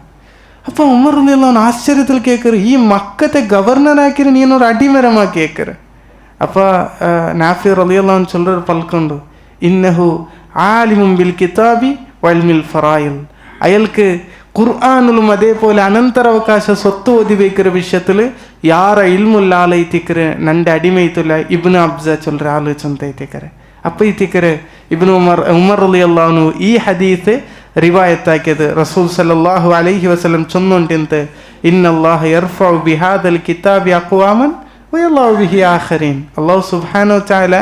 அப்போ உமர் ரலியல்லாஹு அன்ஹு ஆச்சரியத்தில் கேட்குற மக்கத்தை கவர்னர் ஆக்கிற நீ ஒரு அடிமரமாக கேட்குற. அப்போ நாஃபி ரலியல்லாஹு அன்ஹு சொல்கிற பல்கொண்டு இன்னஹு ஆலிமும் பில் கிதாபி வல்மில் ஃபராயில். അയാൾക്ക് ഖുർആാനിലും അതേപോലെ അനന്തരാവകാശ സ്വത്ത് ഓതി വയ്ക്കുന്ന വിഷയത്തിൽ യാര ഇൽമുല്ല ആളൈത്തിക്കറ് നൻ്റെ അടിമയത്തുള്ള ഇബ്നു അബ്സ ചൊല്ലുற ആള് ചൊന്തൈത്തിക്കറ്. അപ്പം ഇത്തിക്കറ് ഇബ്നു ഉമർ റളിയല്ലാഹു അൻഹു ഈ ഹദീസ് റിവായത്താക്കിയത് റസൂൽ സല്ലല്ലാഹു അലൈഹി വസല്ലം ചൊന്നുണ്ടിಂತೆ ഇന്നല്ലാഹ യർഫഉ ബിഹാദൽ കിതാബി അഖ്വാമൻ വയല്ലാഹു ബിഹി ആഖരീൻ. അല്ലാഹു സുബ്ഹാനഹു വ തആല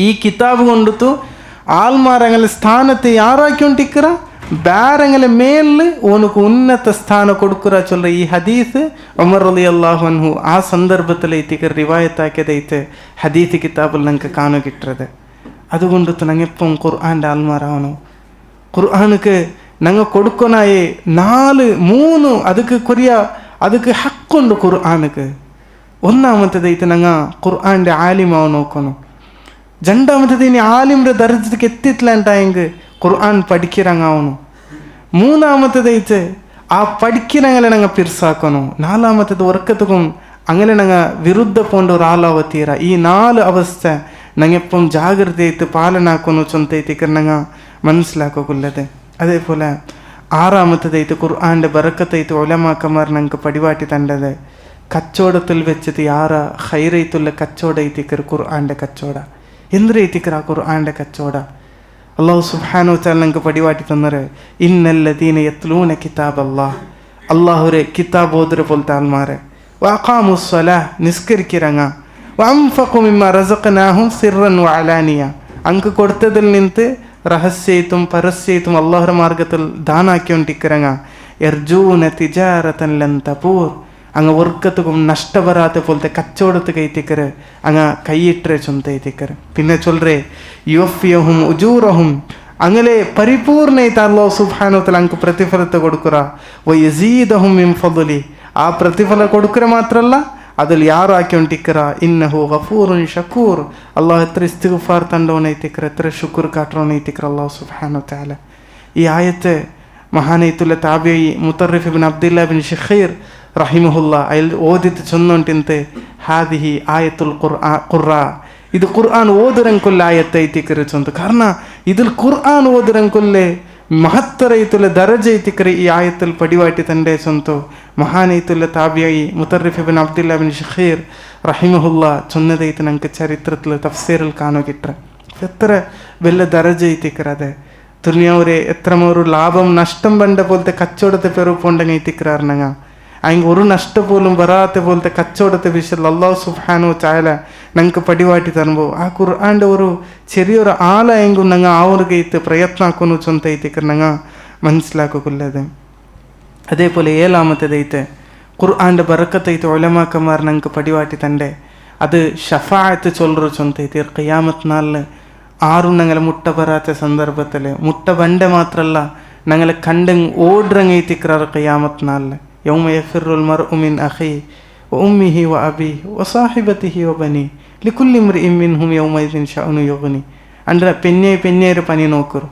ഈ കിതാബ് കൊണ്ടിട്ട് ആൾമാരങ്ങളെ സ്ഥാനത്ത് യാറാക്കിക്കൊണ്ടിരിക്കിற ಬೇರೆಂಗಲ ಮೇಲೆ ಅವನಿಗೆ ಉನ್ನತ ಸ್ಥಾನ ಕೊಡ್ಕುರ ಚೊಲ್ಲ ಈ ಹದೀಸ್ ಉಮರ್ ರಲಿಯಲ್ಲಾಹು ಅನ್ಹು ಆ ಸಂದರ್ಭದಲ್ಲಿ ಐತಿಗೆ ರಿವಾಯತ್ ಹಾಕಿದೈತೆ ಹದೀಸ್ ಕಿತಾಬಲ್ಲಿ ನಂಗೆ ಕಾಣೋಗಿಟ್ಟಿರದೆ. അതുകൊണ്ടിട്ട് ഞങ്ങെപ്പം ഖുർആൻ്റെ ആൽമാരാവണോ ഖുർആനുക്ക് ഞങ്ങൾ കൊടുക്കണായേ 4-3 ಅದಕ್ಕೆ ಕೊರಿಯ ಅದಕ್ಕೆ ಹಕ್ಕೊಂಡು ഖുർആനുക്ക്. ഒന്നാമത്തേതೈತೆ ഞങ്ങൾ ഖുർആൻ്റെ ആലിമാവ് നോക്കണം. രണ്ടാമത്തേത് ഇനി ആലിമിൻ്റെ ദർജക്ക് എത്തിയിട്ടില്ലാണ്ടായെങ്കിൽ ഖുർആൻ പഠിക്കിറങ്ങ ആവണം. മൂന്നാമത്തേതೈತೆ ആ പഠിക്കിറങ്ങനെ ഞങ്ങൾ പിർസാക്കണം. നാലാമത്തേത് ഉറക്കത്തുക്കും അങ്ങനെ ഞങ്ങൾ വിരുദ്ധ പോണ്ട ഒരാളാവ തീര. ഈ 4 അവസ്ഥ ഞങ്ങെപ്പം ജാഗ്രതയായിട്ട് പാലനാക്കുന്നു ചൊന്തൈത്തിക്കർ ഞങ്ങൾ മനസ്സിലാക്കൊല്ലത്. അതേപോലെ 6ാമത്തേതೈತೆ ഖുർആൻ്റെ ബറക്കത്തൈത്ത് ഉലമാക്കന്മാർ ഞങ്ങൾക്ക് പടിവാട്ടി തണ്ടത് കച്ചവടത്തിൽ വെച്ചിട്ട് യാറ ഹൈറൈത്തുള്ള കച്ചവട ಐತಿക്കർ ഖുർആൻ്റെ കച്ചവട എന്തിരೈತಿക്കർ ആ ഖുർആൻ്റെ കച്ചവട. അല്ലാഹു സുബ്ഹാനഹു വ തആല ഞങ്ങൾക്ക് പടിവാട്ടി തന്നറ് ഇന്നല്ലദീന യത്ലൂന കിതാബ് അല്ലാഹുരെ കിതാബ് ഓതുற പോലത്തെ ആൾമാരെ വഅഖാമുസ് സ്വലാഹ് നിസ്കരിക്കിറങ്ങ വഅൻഫഖു മിമ്മ റസഖനാഹും സിർറൻ വഅലാനിയ അങ്ക് കൊടുത്തതിൽ നിന്ന് രഹസ്യത്തും പരസ്യത്തും അല്ലാഹുവിന്റെ മാർഗ്ഗത്തിൽ ദാനാക്കിക്കൊണ്ടിരിക്കിറങ്ങ യർജൂന തിജാറതൻ ലൻ തബൂർ അങ്ങ് വർക്കത്തുക്കും നഷ്ടപ്പെടാത്ത പോലത്തെ കച്ചവടത്ത് കൈത്തിക്കറ് അങ്ങ് കൈയിട്ടേ ചൊന്തൈത്തിക്കറ്. പിന്നെ ചൊല്ലേ യുവഫിയഹും ഉജൂറഹും അങ്ങനെ പരിപൂർണയിട്ട് അല്ലാഹു സുബ്ഹാനഹു വ തആല അങ്ങ് പ്രതിഫലത്തെ കൊടുക്കുറ വയസീദഹും മിൻ ഫദ്ലി ആ പ്രതിഫലം കൊടുക്കുற മാത്രമല്ല അതിൽ യാറാക്കിക്കൊണ്ടിരിക്കിற ഇന്നഹു ഗഫൂറുൻ ഷക്കൂർ അല്ലാഹു എത്ര ഇസ്തിഗ്ഫാർ തണ്ടോനൈത്തിക്കറ് എത്ര ശുക്ർ കാട്ടോനൈത്തിക്കറ് അല്ലാഹു സുബ്ഹാനഹു വ തആല. ഈ ആയത്ത് മഹാനൈത്തുള്ള താബിഈ മുത്തറിഫ് ഇബ്നു അബ്ദുല്ലാ ബിൻ ഷഖീർ റഹിമഹുല്ല അയാൾ ഓദിത്ത് ചൊന്നോണ്ടിಂತೆ ഹാദിഹി ആയത്തുൽ ഖുർആ ഇത് ഖുർആൻ ഓതുರಂಕೊಲ್ಲ ಆಯತ್ತೈತಿಕರೆ ಚೊಂದು. ಕಾರಣ ഇതിൽ ഖുർആൻ ഓതുರಂಕೊಲ್ಲೇ മഹത്തറൈത്തുള്ള ദറജ ಐತಿಕರೆ ഈ ആയത്തിൽ പടിവാട്ടി തൻ്റെ ചൊಂತು മഹാനൈത്തുള്ള താബിഈ മുത്തറിഫ് ഇബ്നു അബ്ദുല്ലാ ബിൻ ഷഖീർ റഹിമഹുല്ല ചൊന്നതೈತೆ ഞങ്ങൾക്ക് ചരിത്രത്തിൽ തഫ്സീറിൽ കാണുകിಟ್ರೆ എത്ര വലിയ ദറജ ಐತಿಕರೆ. അതെ ദുനിയാവരെ എത്രമൊരു ലാഭം നഷ്ടം പണ്ട പോലത്തെ കച്ചവടത്തെ പെറുപ്പോണ്ടെങ്കിൽ ಐತಿಕറാർനങ്ങ അതിന് ഒരു നഷ്ടം പോലും വരാത്ത പോലത്തെ കച്ചവടത്തെ വിഷയത്തിൽ അല്ലാഹു സുബ്ഹാനഹു വ തആല ഞങ്ങൾക്ക് പടിവാട്ടി തരുമ്പോൾ ആ ഖുർആൻ്റെ ഒരു ചെറിയൊരു ആളെങ്കിലും ഞങ്ങൾ ആ ഒരു കൈത്ത് പ്രയത്നാക്കുന്നു ചൊന്തൈത്തിക്കർ ഞങ്ങൾ മനസ്സിലാക്കൊല്ലത്. അതേപോലെ 7ാമത്തേതೈತೆ ഖുർആൻ്റെ ബറക്കത്തൈത്ത് ഉലമാക്കന്മാർ ഞങ്ങൾക്ക് പടിവാട്ടി തൻ്റെ അത് ഷഫാഅത്ത് ചൊല്ലറ ചൊന്തൈത്തി ഖിയാമത്ത് നാളിൽ ആരും ഞങ്ങളെ മുട്ട വരാത്ത സന്ദർഭത്തിൽ മുട്ട വണ്ട മാത്രമല്ല ഞങ്ങളെ കണ്ടെങ്കിൽ ഓടുറങ്ങൈത്തിക്കറാറ് ഖിയാമത്ത് നാളിൽ യൗമ യഫിറുൽ മർഉ മിൻ അഖീഹി വഉമ്മിഹി വഅബീഹി വസാഹിബതിഹി വബനീഹി ലികുല്ലി ഇംറിഇൻ മിൻഹും യൗമഇദിൻ ശഅ്നു യുഗ്നി. അണ്ടര പെഞ്ഞേര് പനി നോക്കറ്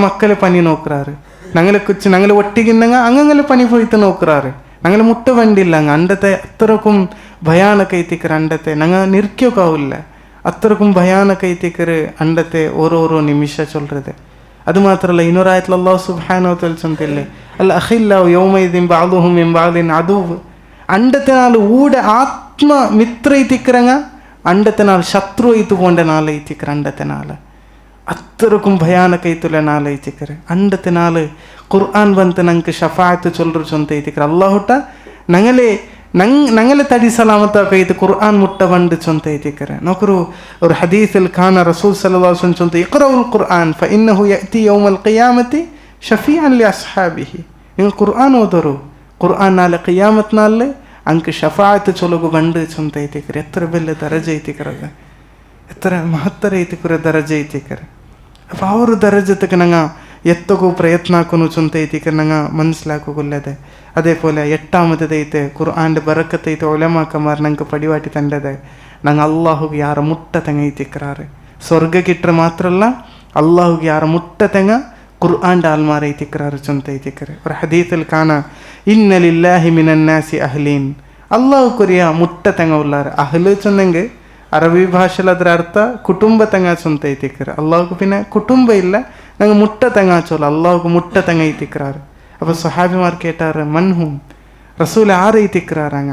മക്കളെ പനി നോക്കറാറ് ഞങ്ങളെ കുറിച്ച് ഞങ്ങൾ ഒട്ടിക്കുന്നങ്ങ അങ്ങനെ പനി പോയിട്ട് നോക്കറാറ് ഞങ്ങൾ മുട്ട വണ്ടില്ല അങ്ങ് അണ്ടത്തെ അത്രക്കും ഭയാനക ಐತಿಕರೆ അണ്ടത്തെ ഞങ്ങൾ നിർക്കോക്കാവില്ല അത്രക്കും ഭയാനക ಐತಿಕರೆ അണ്ടത്തെ ഓരോരോ നിമിഷ ചൊല്ലത്. അത് മാത്രമല്ല ഇന്നൊരായത്തിൽ അല്ലാഹു സുബ്ഹാനഹു വ തആല ചൊല്ലില്ലേ അൽ അഖില്ലാഉ യൗമഇദിൻ ബഅദുഹും മിൻ ബഅദിൻ അദുവ് അണ്ടത്തെ നാൾ ഊടെ ആത്മ മിത്ര ಐತಿಕರಂಗ അണ്ടത്തെ നാൾ ശത്രു ಐತು പോണ്ട നാൾ ಐತಿಕರೆ അണ്ടത്തെ നാൾ അത്രക്കും ഭയാനക ಐತುല നാൾ ಐತಿಕರೆ അണ്ടത്തെ നാൾ ഖുർആൻ ಬಂತ ഞങ്ങൾക്ക് ഷഫാഅത്ത് ചൊല്ലറ ചൊന്ത ಐತಿಕರೆ അല്ലാഹുട്ട ഞങ്ങളെ തടി സലാമത്താക്കൈത്ത് ഖുർആൻ മുട്ട വണ്ട് ചൊന്ത ಐತಿಕರೆ. നോക്കൂ ഒരു ഹദീസിൽ കാന റസൂൽ സല്ലല്ലാഹു അലൈഹി വസല്ലം ചൊന്ത ഇഖ്റഉൽ ഖുർആൻ ഫഇന്നഹു യഅതി യൗമൽ ഖിയാമത്തി ഷഫീഅൻ ലി അസ്ഹാബിഹി. നിങ്ങൾ ഖുർആൻ ഓതറു ഖുർആൻ നാളെ ഖിയാമത്ത് നാളിൽ അങ്ങ് ഷഫാഅത്ത് ചൊല്ലഗു വണ്ട് ചൊന്ത ಐತಿಕರೆ. എത്ര വലിയ ദറജ ಐತಿಕರೆ എത്ര മഹത്തര ಐತಿಕರೆ ദറജ ಐತಿಕರೆ. അപ്പോൾ ಆ ಒಂದು ದರಜಕ್ಕೆ ನಂಗೆ ಎತ್ತಗೂ ಪ್ರಯತ್ನ ಹಾಕೋನು ಚೊಂತ ಐತಿಕ ನಂಗೆ മനസ്സിലാക്കുകയുള്ളത്. അതേപോലെ 8ാമത്തേതೈತೆ ഖുർആൻ്റെ ബറക്കത്തೈತೆ ഉലമാക്കന്മാർ ನಂಗೆ ಪಡಿವಾಟಿ ತಂಡದೆ ನಂಗೆ ಅಲ್ಲಾಹುಗೆ ಯಾರ ಮುಟ್ಟ ತೆಂಗ ಐತಿಕ್ರಾರೆ ಸ್ವರ್ಗಕ್ಕಿಟ್ರೆ ಮಾತ್ರ ಅಲ್ಲ ಅಲ್ಲಾಹುಗೆ ಯಾರ ಮುಟ್ಟ ತೆಂಗ ഖുർആൻ്റെ ആൽമാർ ಐತಿಕ್ರಾರೆ ಚೊಂತ ಐತಿಕರೆ. ഒരു ഹദീസിൽ കാണാം ഇന്ന ലില്ലാഹി മിനന്നാസി അഹ്ലീൻ അള്ളാഹു ಕೊರಿಯ ಮುಟ್ಟ ತೆಂಗ ಉಲ್ಲಾರ ಅಹ್ಲು ಚೊಂದಂಗೆ ಅರಬಿ ಭಾಷೆಲಿ ಅದರ ಅರ್ಥ ಕುಟುಂಬ ತೆಂಗ ಚೊಂತ ಐತಿಕ್ರೆ. ಅಲ್ಲಾಹುಗೆ പിന്നെ ಕುಟುಂಬ ಇಲ್ಲ ನಂಗೆ ಮುಟ್ಟ ತೆಂಗ ಚೊಲ್ಲ ಅಲ್ಲಾಹುಗೆ ಮುಟ್ಟ ತೆಂಗ ಐತಿಕ್ರಾರೆ. അപ്പോൾ സ്വഹാബിമാർ കേട്ടാറ് മൻഹും റസൂൽ ആറ് ஐತಿக்கிறாராங்க.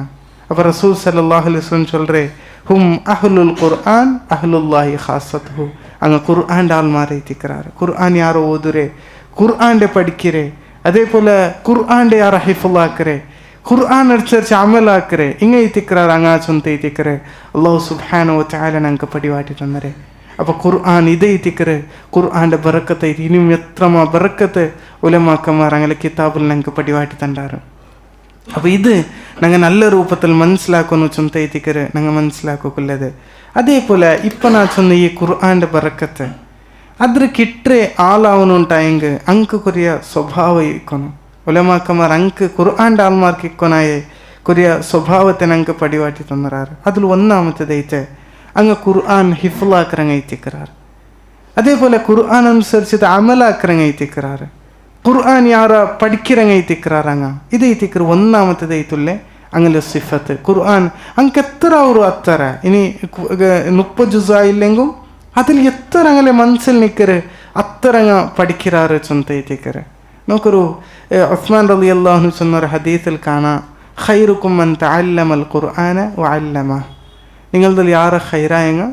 അപ്പോൾ റസൂൽ സല്ലല്ലാഹു അലൈഹി വസല്ലം சொல்றே ഹും അഹ്ലുൽ ഖുർആൻ അഹ്ലുല്ലാഹി ഖാസത്തുഹു അങ്ങ് ഖുർആൻ്റെ ആൾമാർ ஐತಿக்கிறாரு. ഖുർആൻ ಯಾರು ಓದುರೆ ഖുർആൻ്റെ പഠിക്കರೆ അതേപോലെ ഖുർആൻ്റെ ಯಾರು ಹಿಫ್ಲಾಕರೆ ഖുർആൻ അനുസരിച്ച് അമലാക്കರೆ ഇങ്ങ ஐತಿக்கிறாரு അങ്ങ ചൊന്ത ಐತಿಕರೆ അല്ലാഹു സുബ്ഹാനഹു വ തആല ನಂಗೆ ಪಡಿವಾಟಿ ತಂದರೆ. അപ്പോൾ ഖുർആൻ ഇത് ಐತಿಕರೆ ഖുർആൻ്റെ ബറക്കത്ത് ಐತಿ ഇനിയും എത്രമ ബറക്കത്ത് ഉലമാക്കന്മാർ അങ്ങനെ കിതാബിൽ ഞങ്ങൾക്ക് പടിവാട്ടി തണ്ടാറ്. അപ്പോൾ ഇത് ഞങ്ങൾ നല്ല രൂപത്തിൽ മനസ്സിലാക്കുന്നു ചൊന്ത ಐತಿಕರೆ ഞങ്ങൾ മനസ്സിലാക്കുള്ളത്. അതേപോലെ ഇപ്പം ഞാൻ ചൊന്ന ഈ ഖുർആൻ്റെ ബറക്കത്ത് ಅದ್ರ ಕಿಟ್ರೆ ಆಲಾವನುಂಟಾಯಂಗೆ ಅಂಕ ಕೊರಿಯ ಸ್ವಭಾವ ಇಕ್ಕೊನು ಉಲಮಾಕಮಾರ್ ಅಂಕ ഖുർആൻ്റെ ആൾമാർക്ക് ഇക്കൊനായെ കൊറിയ സ്വഭാവത്തെ ഞങ്ങൾക്ക് പടിവാട്ടി തന്നറാറ്. അതിൽ ഒന്നാമത്തേതൈತೆ അങ്ങ് ഖുർആൻ ഹിഫ്ലാക്കറങ്ങ ಐತಿಕ್கிறாರು. അതേപോലെ ഖുർആൻ അനുസരിച്ചിട്ട് അമലാക്കറങ്ങ ಐತಿಕ್கிறாರು. ഖുർആൻ ಯಾರ പഠിக்கிறങ്ങ ಐತಿಕ್கிறாರಂಗ ಇದು ಐತಿಕ್ರ ഒന്നാമത്തേതೈತುಲ್ಲೆ അങ്ങനെ സിഫത്ത് ഖുർആൻ അങ്ങ് എത്ര ಅವರು അത്തര ഇനി 30 ജുസ ഇല്ലെങ്കും അതിൽ എത്ര അങ്ങനെ മനസ്സിൽ നിൽക്കറ് അത്ര അങ്ങ് പഠിക്കാറ് ചൊന്ത ಐತಿಕರೆ. നോക്കൊരു ഉസ്മാൻ റളിയല്ലാഹു അൻഹു ചൊന്നൊരു ഹദീസിൽ കാണാം ഖൈറുക്കും മൻ തഅല്ലമൽ ഖുർആന വഅല്ലമ നിങ്ങളിൽ ಯಾರ ಖೈರಾಯಂಗ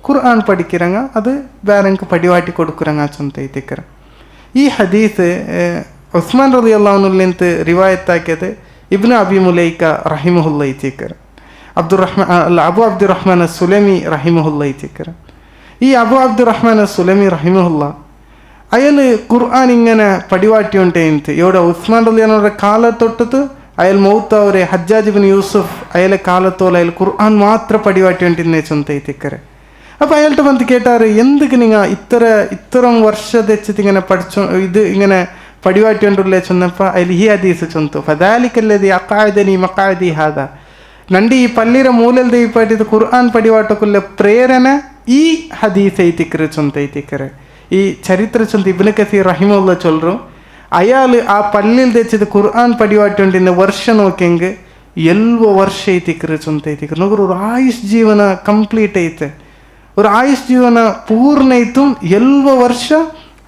ഖുർആൻ പഠിக்கிறಂಗ ಅದು ಬೇರೆಂಗೆ ಪಡಿವಾಟಿ ಕೊಡುಕರಂಗ ಚೊಂತ ಐತಿಕರೆ. ಈ ಹದೀಸ್ ಉಸ್ಮಾನ್ റളിയല്ലാഹു അൻഹുലിಂತ ರಿವಾಯತ್ ಆಕ್ಯದೆ ಇಬ್ನ್ ಅಬಿ ಮುಲೈಕ ರಹಿಮಹುಲ್ಲಾ ಐತಿಕರೆ. ಅಬು ಅಬ್ದುರ್ರಹ್ಮಾನ್ ಸುಲಮಿ ರಹಿಮಹುಲ್ಲಾ ಐತಿಕರೆ. ഈ അബു അബ്ദുറഹ്മാൻ സുലമി റഹിമഹുല്ല അയാൾ ഖുർആൻ ഇങ്ങനെ പടിവാട്ടി ഉണ്ടേന്ത് ഇവിടെ ഉസ്മാൻ റളിയല്ലാഹുവിന്റെ കാലത്തൊട്ടത്ത് അയാൾ മൗത്തവരെ ഹജ്ജാജ് ബിൻ യൂസുഫ് അയാളെ കാലത്തോളം അയാൾ ഖുർആൻ മാത്രം പടിവാട്ടി ഉണ്ടെന്നേ ചൊന്ത ಐತಿಕರೆ. അപ്പോൾ അയാളുടെ ಬಂದು കേട്ടാറ് എന്തൊക്കെ നിങ്ങൾ ഇത്തരം വർഷതെച്ചിട്ട് ഇങ്ങനെ പഠിച്ചോ ഇത് ഇങ്ങനെ പടിവാട്ടി ഉണ്ടല്ലേ ചൊന്നപ്പോൾ അയാൾ ഈ ഹദീസ് ചൊന്തു ഫദാലിക്കല്ലദി അഖഅദനി മഖഅദി ഹാദാ ನಂಡಿ ಈ ಪಲ್ಲಿರ ಮೂಲಲ್ ದೈಪಾಟಿದ ഖുർആൻ പടിവാട്ടക്കുള്ള പ്രേരണ ഈ ഹദീസ് ಐತಿಕರೆ ಚೊಂತ ಐತಿಕರೆ. ഈ ചരിത്ര ചൊന്ത ഇബ്നു കസീർ റഹിമഹുല്ലാ ചൊല്ലರು അയാൾ ആ പള്ളിയിൽ തെച്ചിത് ഖുർആൻ പടിവാട്ടി ഉണ്ടിന്ന വർഷം നോക്കിയെങ്കിൽ 11 ವರ್ಷ ಐತಿಕರೆ ಚೊಂತ ಐತಿಕರೆ. ನೋಡ್ರು ഒരു ആയുഷ് ജീവನ ಕಂಪ್ಲೀಟ್ ಐತೆ ഒരു ആയുഷ് ജീവನ ಪೂರ್ಣ ಐತು 11 ವರ್ಷ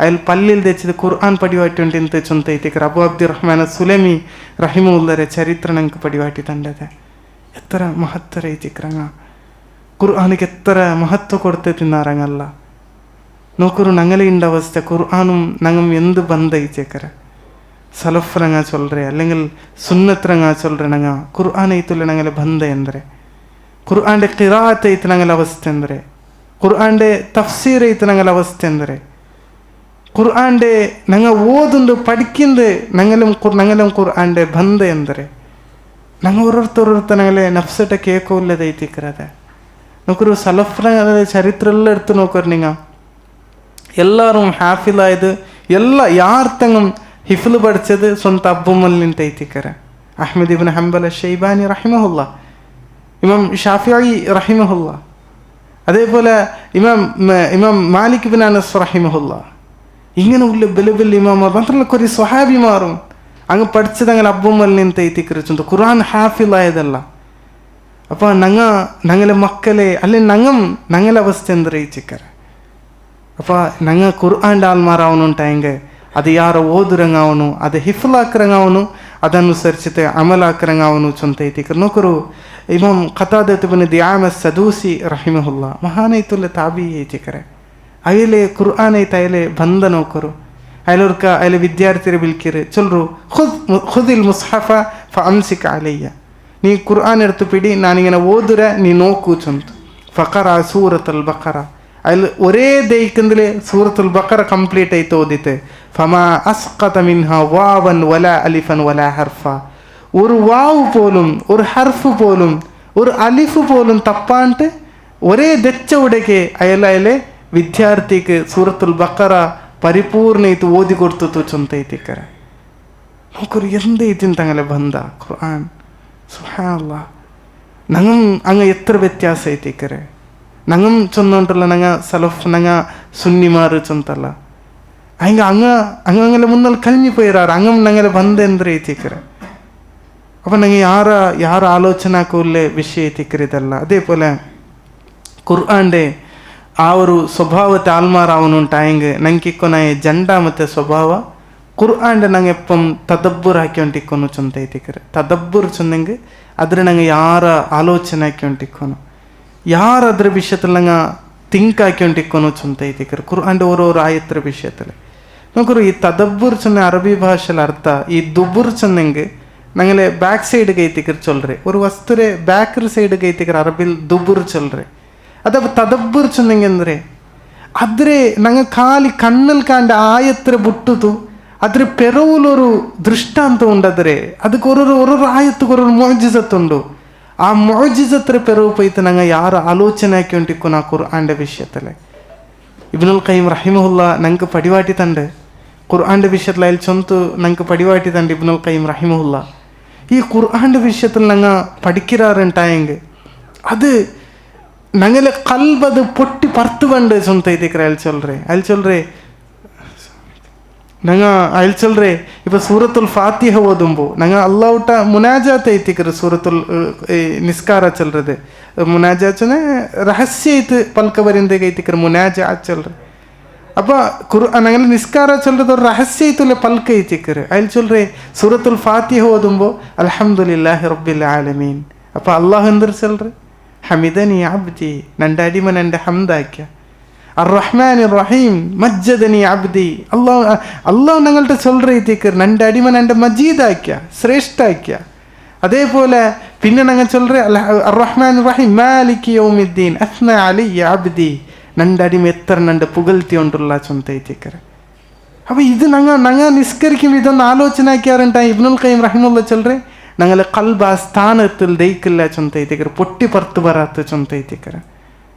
അയാൾ പള്ളിയിൽ തെച്ചിത് ഖുർആൻ പടിവാട്ടി ഉണ്ടിಂತ ಚೊಂತ ಐತಿಕರೆ. അബു അബ്ദുറഹ്മാൻ സുലമി റഹിമഹുല്ലാരെ ചരിത്ര ഞങ്ങൾക്ക് പടിവാട്ടി തണ്ടದೆ. എത്ര മഹത്തര ಐತಿಕರಂಗ ഖുർആനിಗೆ എത്ര മഹത്വ കൊടുത്ത് തിന്നാറങ്ങല്ല. നോക്കൊരു ഞങ്ങളെ ഇണ്ട അവസ്ഥ ഖുർആനും ഞങ്ങൾ എന്ത് ബന്ധ ಐತಿಕರೆ സലഫ്രങ്ങ ചൊല്ലറെ അല്ലെങ്കിൽ സുന്നത്രങ്ങ ചൊല്ലറെ ഞങ്ങൾ ഖുർആൻ ಐತುಲ್ಲ ഞങ്ങളെ ബന്ധ ಎಂದರೆ ഖുർആൻ്റെ ഖിറാഅത്ത് ಐತ ഞങ്ങളെ അവസ്ഥ ಎಂದರೆ ഖുർആൻ്റെ തഫ്സീർ ಐತ ഞങ്ങളെ അവസ്ഥ ಎಂದರೆ ഖുർആൻ്റെ ഞങ്ങൾ ಓದುಂದು പഠിക്കുന്നത് ഞങ്ങളും ഖുർആൻ്റെ ബന്ധ ಎಂದರೆ ഞങ്ങൾ ഓരോരുത്തർ ഞങ്ങളെ നഫ്സട്ട കേൾക്കില്ലത് ಐತಿಕರದ. നോക്കൊരു സലഫ്ര ചരിത്രമെല്ലാം എടുത്ത് നോക്കറ് നിങ്ങൾ എല്ലാവരും ഹാഫിലായത് എല്ലാ യാർത്തങ്ങും ഹിഫ്ല് പഠിച്ചത് സ്വന്തം അബ്ബുമല്ലിൻ്റെ ಐತಿಕರೆ. അഹ്മദ് ഇബ്നു ഹംബൽ ഷൈബാനി റഹിമഹുല്ലാ, ഇമാം ഷാഫിഈ റഹിമഹുല്ലാ, അതേപോലെ ഇമാം മാലിക് ഇബ്നു അനസ് റഹിമഹുല്ലാ, ഇങ്ങനെ ഉള്ള ബലബൽ ഇമാമാർ മാത്രമല്ല കുറേ സ്വഹാബിമാറും അങ്ങ് പഠിച്ചത് അങ്ങനെ അബ്ബുമല്ലിൻ്റെ ಐತಿಕರೆ ചൊന്ത ഖുർആൻ ഹാഫിലായതല്ല. അപ്പോൾ ഞങ്ങളെ മക്കളെ അല്ലെങ്കിൽ ഞങ്ങളെ അവസ്ഥ എന്തൊരു ಐತಿಕರೆ. അപ്പോൾ ഞങ്ങൾ ഖുർആൻ്റെ ആൾമാരാവണുണ്ടായെങ്കിൽ അത് ಯಾರ ಓದುರಂಗಾವನು ಅದು ಹಿಫ್ಲಾಕರಂಗಾವನು ಅದನುಸರಿಸಿತೆ ಅಮಲಾಕರಂಗಾವನು ಚೊಂತ ಐತಿಕರೆ. ನೋಕರು ಇಮಾಮ್ ഖതാദത്ത് ഇബ്നു ദിആമ സദൂസി റഹിമഹുല്ലാ മഹാനൈത്തുള്ള താബി ಐತಿಕರೆ. അയലെ ഖുർആൻ ಐತ അയലെ ബന്ധ നോക്കರು അയലെ വിദ്യാർത്ഥിരെ വിളിക്കറ് ചൊല്ലರು ഖുദിൽ മുസ്ഹഫ ഫഅംസിക അലയ്യ നീ ഖുർആൻ എടുത്ത് പിടി ഞാനിങ്ങനെ ഓതുര നീ നോക്കൂ ചൊന്തു. ഫഖറ സൂറത്തുൽ ബഖറ അതിൽ ഒരേ ദയിക്കുന്നതിൽ സൂറത്തുൽ ബഖറ കംപ്ലീറ്റ് ആയിട്ട് ഓതിട്ട് ഫമാ അസ്ഖത മിൻഹ വാവൻ വലാ അലിഫൻ വലാ ഹർഫ ഒരു വാവ് പോലും ഒരു ഹർഫ് പോലും ഒരു അലിഫ് പോലും തപ്പാണ്ട് ഒരേ ദച്ചവിടേക്ക് അയലെ ವಿದ್ಯಾರ್ಥಿಗೆ ಸೂರತುಲ್ ಬಕರ ಪರಿಪೂರ್ಣ ಐತಿ ಓದಿ ಕೊಡ್ತು ಚೊಂತ ಐತಿಕರ ನೋಕರು ಎಂದೈತಿನ ತಂಗಲೆ ಬಂದ ഖുർആൻ സുബ്ഹാനല്ലാഹ് നങ്ങം അങ്ങ് എത്ര വ്യത്യാസം ಐತಿಕರೆ നങ്ങം ചൊന്നോണ്ടല്ല നങ്ങ സലഫ് നങ്ങ സുന്നിമാർ ചൊന്തല്ല ಹಂಗೆ ಹಂಗಂಗೆಲ್ಲ ಮುನ್ನಲ್ಲಿ ಕಲ್ಮಿ ಪೋಯಿರಾರು ಹಂಗಮ್ ನಂಗೆಲ್ಲ ಬಂದೆ ಅಂದ್ರೆ ಐತಿಕರೆ ಅಪ್ಪ ನಂಗೆ ಯಾರ ಆಲೋಚನಾಕೂಲ್ಲೇ ವಿಷಯ ಐತಿಕರೆ ಇದಲ್ಲ അതേപോലെ ഖുർആന്റെ ആ ഒരു സ്വഭാവത്തെ ആൽമാറാവുന്നുണ്ടായെങ്കിൽ ನಂಗಿಕ್ಕೊನ ಜಂಡ ಮತ್ತೆ ಸ್ವಭಾವ ഖുർആന്റെ ನಂಗೆ ಎಪ್ಪಂ ತದಬ್ಬುರ್ ಹಾಕ್ಯೊಂಟಿಕ್ಕೊನು ಚೊಂತ ಐತಿಕರೆ ತದಬ್ಬುರ್ ಚೊಂದಂಗೆ ಅದ್ರ ನಂಗೆ ಯಾರ ಆಲೋಚನೆ ಹಾಕ್ಯೊಂಟಿಕ್ಕೊನು ಯಾರು ಅದ್ರ ವಿಷಯത്തിൽ ನಂಗೆ തിങ്ക് ആക്കിക്കൊണ്ടിരിക്കുന്നു ചൊന്തൈതിക്കർ ഖുർആന്റെ ഓരോരോ ആയത്ര വിഷയത്തിൽ നോക്കൂ ഈ തദബ്ബുർ ചെന്ന അറബി ഭാഷയിൽ അർത്ഥ ഈ ദുബുർ ചെന്നെങ്കിൽ ഞങ്ങളെ ബാക്ക് സൈഡ് കൈത്തിക്കർ ചൊല്ലറേ ഒരു വസ്തുരെ ബാക്ക് സൈഡ് കൈത്തിക്കർ അറബിൽ ദുബുർ ചൊല്ലറേ അതപ്പോൾ തദബ്ബുർ ചെന്നെങ്കിൽ ಅಂದ್ರೆ ಅದ್ರೆ ನಂಗೆ ಖಾಲಿ ಕಣ್ಣಲ್ಲಿ ಕಾಂಡ ಆಯತ್ರ ಬಿಟ್ಟುದು ಅದ್ರ ಪೆರವುಲೊರು ದೃಷ್ಟಾಂತ ಉಂಡದ್ರೆ ಅದಕ್ಕೆ ಒರೊರು ಆಯತ್ತಿಗೆ ಒರೊರು ಮುಅ್ಜಿಜತ್ ಆ ಮುಅ್ಜಿಜತ್ರ ಪೆರವು ಪೈತ ನಂಗೆ ಯಾರು ಆಲೋಚನೆ ಹಾಕಿಕೊಂಡಿಕ್ಕು ನಾ ഖുർആന്റെ വിഷയത്തിലെ ഇബ്നുൽ ഖയ്യിം റഹിമഹുല്ല ನಂಗೆ ಪಡಿವಾಟಿ ತಂಡೆ ഖുർആന്റെ വിഷയത്തിൽ അതിൽ ചൊന്തു ನಂಗೆ ಪಡಿವಾಟಿ ತಂಡೆ ഇബ്നുൽ ഖയ്യിം റഹിമഹുല്ല ഈ ഖുർആന്റെ വിഷയത്തിൽ ನಂಗೆ പഠിക്കിറാറുണ്ടായെങ്കിൽ അത് ഞങ്ങളെ കൽബത് പൊട്ടി പറുത്തു പണ്ട് ചൊന്തൈതിക്കറ അയൽ ചൊല്ലറേ ನಂಗೆ ಅಯ್ಲ್ ಚಲ್ರೆ ಇಪ್ಪ ಸೂರತುಲ್ ಫಾತಿಹ ಓದುಂಬು ನಂಗೆ ಅಲ್ಲಾವುಟ ಮುನಾಜಾತ್ ಐತಿಕರು ಸೂರತುಲ್ ನಿಸ್ಕಾರ ಚಲ್ರದೆ ಮುನಾಜಾಚನೆ ರಹಸ್ಯ ಐತಿ ಪಲ್ಕ ಬರಿಂದೆಗೆ ಐತಿಕರು ಮುನಾಜಾತ್ ಚಲ್ರೆ ಅಪ್ಪ ನಂಗೆಲ್ಲ ನಿಸ್ಕಾರ ಚಲ್ರದವ್ರು ರಹಸ್ಯ ಐತುಲೆ ಪಲ್ಕ ಐತಿಕರು ಅಯ್ಲ್ ಚಲ್ರೆ ಸೂರತುಲ್ ಫಾತಿಹ ಓದುಂಬು ಅಲ್ಹಮ್ದುಲಿಲ್ಲಾಹಿ ರಬ್ಬಿಲ್ ಆಲಮೀನ್ ಅಪ್ಪ ಅಲ್ಲಾಹ್ ಎಂದ್ರೆ ಚಲ್ರೆ ಹಮಿದನಿ ಅಬ್ದಿ ನಂಡ ಅಡಿಮ ನಂಡ ಹಮ್ದಾಕ್ಯ അർ-റഹ്മാനി റഹീം മജ്ജദനി അബ്ദി അല്ലാഹ് ഞങ്ങളുടെ ചൊല്ലറൈതിക്കർ നന്റെ അടിമ നന്റെ മജീദാക്യ ശ്രേഷ്ഠാക്യ അതേപോലെ പിന്നെ ഞങ്ങൾ ചൊല്ലറേ അർ-റഹ്മാനി റഹീം മാലികി യൗമിദ്ദീൻ അസ്ന അലയ്യ അബ്ദി നന്റെ അടിമ എത്ര നന്റെ പുകഴ്ത്തിക്കൊണ്ടുള്ള ചൊന്തൈതിക്കർ അപ്പോൾ ഇത് ഞങ്ങൾ നിസ്കരിക്കും ഇതൊന്ന് ആലോചന ആക്കിയാറുണ്ടായി ഇബ്നുൽ ഖയ്യിം റഹിമഹുല്ല ചൊല്ലറേ ഞങ്ങളെ കൽബ് ആ സ്ഥാനത്തിൽ ദയിക്കില്ല ചൊന്തൈതിക്കർ പൊട്ടി പറുത്തു ബറാത്ത ചൊന്തൈതിക്കർ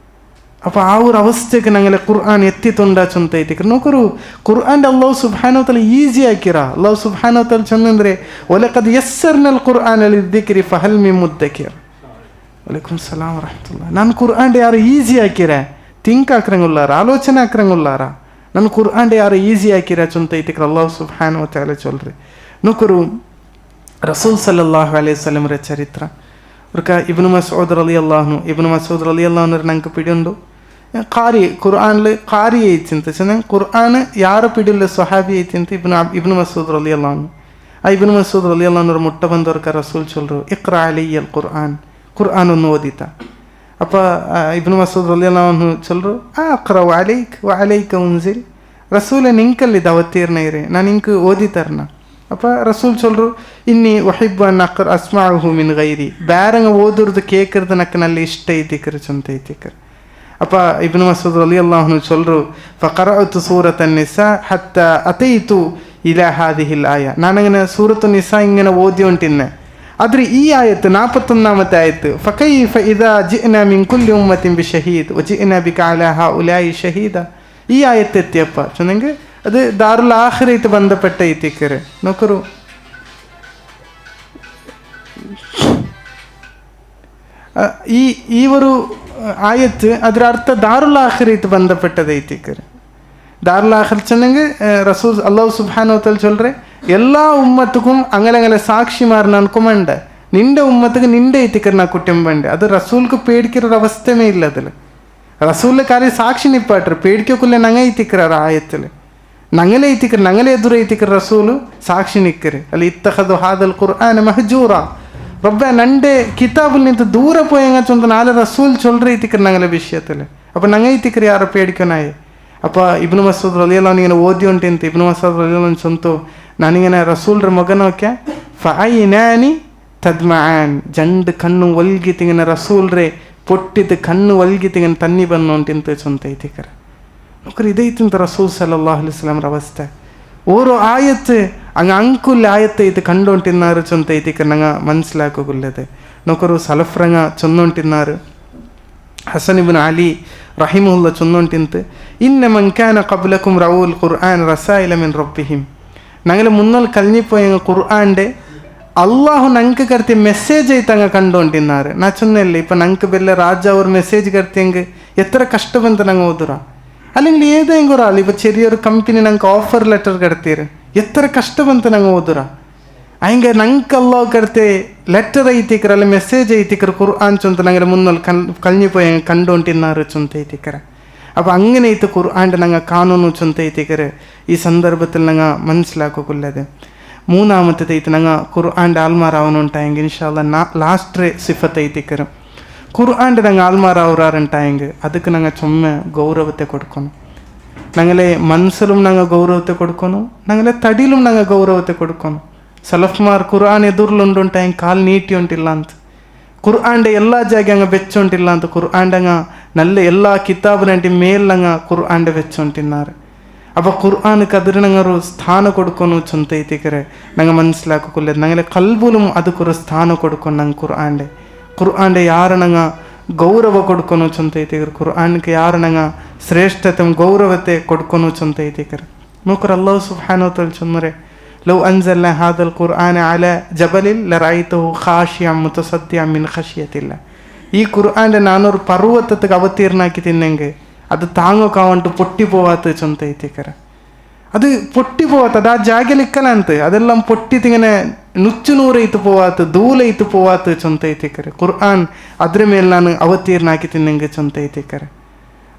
അപ്പോൾ ആ ഒരു അവസ്ഥയ്ക്ക് ഞങ്ങളെ ഖുർആൻ എത്തിത്തുണ്ടാ ചൊന്തൈതിക്കർ നോക്കൂ ഖുർആന്റെ അല്ലാഹു സുബ്ഹാനഹു വ തആല ഈസി ആക്കിರಾ അല്ലാഹു സുബ്ഹാനഹു വ തആല ചൊന്നಂದ್ರೆ വലഖദ് യസ്സർനൽ ഖുർആന ലിദ്ദിക്രി ഫഹൽ മിൻ മുദ്ദക്കിർ വലൈക്കും സലാം വറഹ്മത്തുള്ളാഹി ನಾನು ഖുർആന്റെ ಯಾರು ಈಸಿ ಆಕಿರಾ ಥಿಂಕ್ ಆಕ್ರಂಗುಲ್ಲಾರ ಆಲೋಚನೆ ಆಕ್ರಂಗುಲ್ಲಾರ ನಾನು ഖുർആന്റെ ಯಾರು ಈಸಿ ಆಕಿರಾ ಚೊಂತೈತಿಕರ್ ಅಲ್ಲಾಹು ಸುಬ್ಹಾನಹು ವ ತಆಲ ಚೊಲ್ರೆ ನೋಕರು ರಸೂಲ್ ಸಲ್ಲಲ್ಲಾಹು ಅಲೈಹಿ ವಸಲ್ಲಂ ರ ಚರಿತ್ರ ಒರ್ಕ ಇಬ್ನು ಮಸ್ഊദ് റളിയല്ലാഹു ഇബ്നു മസ്ഊദ് റളിയല്ലാഹു ನಂಗೆ ಪಿಡಿಯುಂಡು ഖാരി ഖുർആനിൽ ഖാരി ಐತಿಂತ ಚೆನ್ನ ഖുർആൻ ಯಾರು ಪಿಡಿಲ್ಲ ಸ್ವಹಾಬಿ ಐತಿಂತ ಇಬ್ನು ಮಸ್ഊദ് റളിയല്ലാഹു ಆ ಇಬ್ನು ಮಸ್ഊദ് റളിയല്ലാഹು ಮುಟ್ಟ ಬಂದವರ್ಕ ರಸೂಲ್ ಚೊಲ್ರು ಇಕ್ರಾ ಅಲೈಯಲ್ ഖുർആൻ ഒന്ന് ಓದಿತ ಅಪ್ಪ ಇಬ್ನು ಮಸ್ഊദ್ റളിയല്ലാഹು ಚೊಲ್ರು ಅಕ್ರೌ ಅಲೈಕ್ ವ ಅಲೈಕ ಉನ್ಸಿಲ್ ರಸೂಲೆ ನಿಂಕಲ್ಲಿ ದವತೀರ್ನ ಇರೆ ನಾನು ನಿಂಗೆ ಓದಿತರ್ನ അപ്പോൾ റസൂൽ ചൊല്ലു ഇന്നി വഹിബ്ബു അൻ അസ്മഉഹു മിൻ ഗൈരി ബാരങ്ങ ഓതുறது കേൾക്കുന്നത് എനിക്ക് നല്ല ഇഷ്ട ಐತಿಕರ್ ಚಂತ ಐತಿಕರ್ അപ്പോൾ ഇബ്നു മസ്ഊദ് റളിയല്ലാഹു അൻഹു ചൊല്ലു ഫഖറഅതു സൂറത്തുൻ നിസാ ഹത്താ അതൈതു ഇലാ ഹാദിഹിൽ ആയ നാനങ്ങനെ സൂറത്തുൻ നിസാ ഇങ്ങനെ ഓതിയൊണ്ടിന്നെ ಆದ್ರೆ ಈ ಆಯತ್ 41ನೇ ಆಯತ್ ಫಕೈಫ ಇದಾ ಜಿಅನಾ ಮಿನ್ ಕುಲ್ಲಿ ಉಮ್ಮತಿನ್ ಬಿಶಹೀದ್ ವಜಿಅನಾ ಬಿಕ ಅಲಾ ಹೌಲಾಯಿ ಶಹೀದ ಈ ಆಯತ್ ಎತ್ತಿಯಪ್ಪ ಚಂದಂಗೆ ಅದು ದಾರುಲ್ ಆಖಿರೈತ್ ബന്ധപ്പെട്ട ಐತಿಕರೆ ನೋಕರು ಈ ಒಂದು ಆಯತ್ ಅದರ ಅರ್ಥ ದಾರುಲ್ ಆಖಿರೈತ್ ബന്ധപ്പെട്ട ಐತಿಕರೆ ದಾರುಲ್ ಆಖಿರ್ ಚಂದಂಗೆ ರಸೂಲ್ ಅಲ್ಲಾಹು ಸುಬ್ಹಾನಹು ವ ತಆಲ ಚೊಲ್ರೆ എല്ലാ ഉമ്മത്തുക്കും അങ്ങനെ സാക്ഷിമാർ നൻകുമണ്ട നിന്റെ ഉമ്മത്തുക്ക് നിന്റെ ಐತಿಕರ್ ನಾ ಕುಟುಂಬಂಡೆ ಅದು ರಸೂಲ್ക്ക് പേടിക്കൊരു അവസ്ഥമേ ഇല്ല അതിൽ റസൂലിന്റെ കാര്യം സാക്ഷി നിപ്പാട്ടർ പേടിക്കൊല്ല ഞങ്ങൾ ಐತಿಕರ ആയത്തിൽ ഞങ്ങളെ ಐತಿಕರ್ ഞങ്ങളെ എದುರು ಐತಿಕರ್ റസൂൽ സാക്ഷി നിക്കര് അല്ല ഇത്തഖദു ഹാദൽ ഖുർആന മഹ്ജൂറ റബ്ബ നന്റെ കിതാബിൽ നിന്ന് ദൂരെ പോയങ്ങ ചൊന്ന നാല് റസൂൽ ചൊല്ലற ಐತಿಕರ್ ഞങ്ങളെ വിഷയത്തിൽ അപ്പോൾ ഞങ്ങൾ ಐತಿಕರ್ ಯಾರು പേടിക്കനായി അപ്പോൾ ഇബ്നു മസ്ഊദ് റളിയല്ലാഹു അൻഹു ഇങ്ങനെ ഓതി ഉണ്ടിಂತ ഇബ്നു മസ്ഊദ് റളിയല്ലാഹു അൻഹു ചൊಂತು ನಾನಿങ്ങനെ റസൂൽರ ಮಗನೋಕೆ ಫಐನಾನಿ ತದ್ಮಆನ್ ಜಂಡ್ ಕಣ್ಣು ಒಲ್ಗಿತಿങ്ങനെ റസൂൽರೆ പൊട്ടിത് കണ്ണ് ಒಲ್ಗಿತಿങ്ങനെ തന്നി ಬನ್ನೋಂಟಿಂತ ಚೊಂತ ಐತಿಕರ ನೋಕರು ಇದೈತಿಂತ റസൂൽ സല്ലല്ലാഹു അലൈഹി വസല്ലം അവസ്ഥ ഓരോ ആയത്ത് അങ്ങ് ಅಂಕುಲ್ ಆಯತ್ ಐತೆ ಕಂಡೊಂಟಿನ್ನಾರು ಚೊಂತ ಐತಿಕರ ನಂಗೆ മനസ്സിലാക്കുള്ളത് നോക്കರು സലഫ്രങ്ങ ചൊന്നೊಂಟಿನ್ನಾರು ഹസൻ ഇബ്നു അലി റഹിമഹുല്ല ചൊന്നോണ്ടിന്ത് ഇന്ന മൻ കാന ഖബ്ലകും റഊൽ ഖുർആൻ റസായില മിൻ റബ്ബിഹിം. ഞങ്ങൾ മുന്നൽ കഴിഞ്ഞിപ്പോയ ഖുർആൻ്റെ ಅಲ್ಲಾಹು ನಂಗೆ ಕರ್ತಿ ಮೆಸೇಜ್ ಐತಂಗ ಕಂಡೊಂಟಿದ್ದಾರೆ. ನಾ ಚೊನ್ನೆಲ್ಲ ಇಪ್ಪ ನಂಗೆ ಬೆಲ್ಲ ರಾಜ ಅವ್ರ ಮೆಸೇಜ್ ಕರ್ತಿ ಹೆಂಗೆ ಎತ್ತರ ಕಷ್ಟ ಬಂತ ನಂಗೆ ಓದುರ അല്ലെങ്കിൽ ഏതെങ്കിലും ഒരാൾ ഇപ്പോൾ ചെറിയൊരു കമ്പനി ഞങ്ങൾക്ക് ഓഫർ ലെറ്റർ കടത്തിയത് എത്ര കഷ്ടബಂತ ನಂಗೆ ಓದುರ ಹಂಗೆ ನಂಗೆ ಅಲ್ಲಾಹ್ ಕರ್ತೆ ಲೆಟರ್ ಐತಿಕ್ರ ಅಲ್ಲಿ ಮೆಸೇಜ್ ಐತಿಕ್ರ ഖുർആൻ ചൊന്ത ഞങ്ങളുടെ മുന്നിൽ കഴിഞ്ഞു പോയി കണ്ടുകൊണ്ടിരുന്നാറ് ചൊന്ത ಐತಿಕ್ರ. അപ്പോൾ അങ്ങനെ ഇത് ഖുർആൻ്റെ ഞങ്ങൾ കാനൂನು ചൊന്ത ಐತಿಕ್ರ ഈ സന്ദർഭത്തിൽ ഞങ്ങൾ മനസ്സിലാക്കുള്ളത്. മൂന്നാമത്തെ ಐತಿ ഞങ്ങൾ ഖുർആൻ്റെ ആൽമാറാവനുണ്ടായെങ്കിൽ ഇൻഷാല്ലാ ലാസ്റ്റ് സിഫത്ത് ಐತಿಕ್ರ ഖുർആൻ്റെ ഞങ്ങൾ ആൽമാറാവുറാറുണ്ടായെങ്കിൽ ಅದಕ್ಕೆ ഞങ്ങൾ ചുമ്മാ ഗൗരവത്തെ കൊടുക്കണം. ഞങ്ങളെ മനസ്സിലും ഞങ്ങൾ ഗൗരവത്തെ കൊടുക്കണം, ഞങ്ങളെ തടിയിലും ഞങ്ങൾ ഗൗരവത്തെ കൊടുക്കണം. സലഫ്മാർ ഖുർആൻ ಎದುರ್ಲುಂಡುಂಟಾയെങ്കിൽ ಕಾಲು ನೀಟಿ ಉಂಟಿಲ್ಲ ಅಂತ, ഖുർആൻ്റെ എല്ലാ ಜಾಗ ಹಂಗೆ ಬೆಚ್ಚೊಂಟಿಲ್ಲ ಅಂತ, ഖുർആൻ്റെ ಹಂಗೆ നല്ല എല്ലാ കിതാബിനಂಟಿ ಮೇಲಂಗೆ ഖുർആൻ്റെ വെച്ചೊಂಟಿದ್ದಾರೆ. അപ്പോൾ ഖുർആനക്ക് അതിന് ഞങ്ങൾ സ്ഥാന കൊടുക്കുന്നു ചൊന്ത ಐತಿಕ್ರೆ ഞങ്ങൾ മനസ്സിലാക്കിക്കൊള്ളത്. ഞങ്ങളെ കൽബിലും ಅದಕ್కొരു സ്ഥാನ കൊടുക്കണം. ഞങ്ങൾ ഖുർആൻ്റെ ಯಾರು ഞങ്ങൾ ಗೌರವ ಕೊಡ್ಕೊನು ಚೊಂತ ಐತಿಕ್ರೆ, ഖുർആನ್ಗೆ ಯಾರು ഞങ്ങൾ ಶ್ರೇಷ್ಠತೆ ಗೌರವತೆ ಕೊಡ್ಕೊನು ಚೊಂತ ಐತಿಕ್ರೆ. ನೋಕರ್ ಅಲ್ಲಾಹ್ ಸುಬ್ಹಾನಹು ವ ತಆಲ ಚೊಮ್ಮರೆ ಲೌ ಅನ್ಜಲ್ನಾ ಹಾದಲ್ ഖുർആന ಅಲಾ ಜಬಲಿನ್ ಲರೈತಹು ಖಾಶಿಯನ್ ಮುತಸದ್ದಿಯನ್ ಮಿನ್ ಖಶಿಯತಿಲ್ಲಾ. ഈ ഖുർആൻ്റെ ನಾನೊರು ಪರ್ವತಕ್ಕೆ ಅವತೀರ್ಣಾಕಿ ತಿನ್ನೆಂಗೆ ಅದು ತಾಂಗೋಕಾವಂಟು പൊട്ടി പോവാത്ത ചൊന്ത ಐತಿಕ್ರೆ. അത് പൊട്ടി പോവാത്ത ആ ಜಾಗಲಿಕ್ಕಲ್ಲ ಅಂತ, ಅದೆಲ್ಲ പൊട്ടിത്തിങ്ങനെ ನುಚ್ಚುನೂರೈತು പോവാത്ത ಧೂಲೈತು പോവാത്ത ಚೊಂತ ಐತಿಕ್ರೆ. ഖുർആൻ ಅದ್ರ ಮೇಲೆ ನಾನು ಅವತೀರ್ಣಾಕಿ ತಿನ್ನೆಂಗೆ ಚೊಂತ ಐತಿಕ್ರೆ.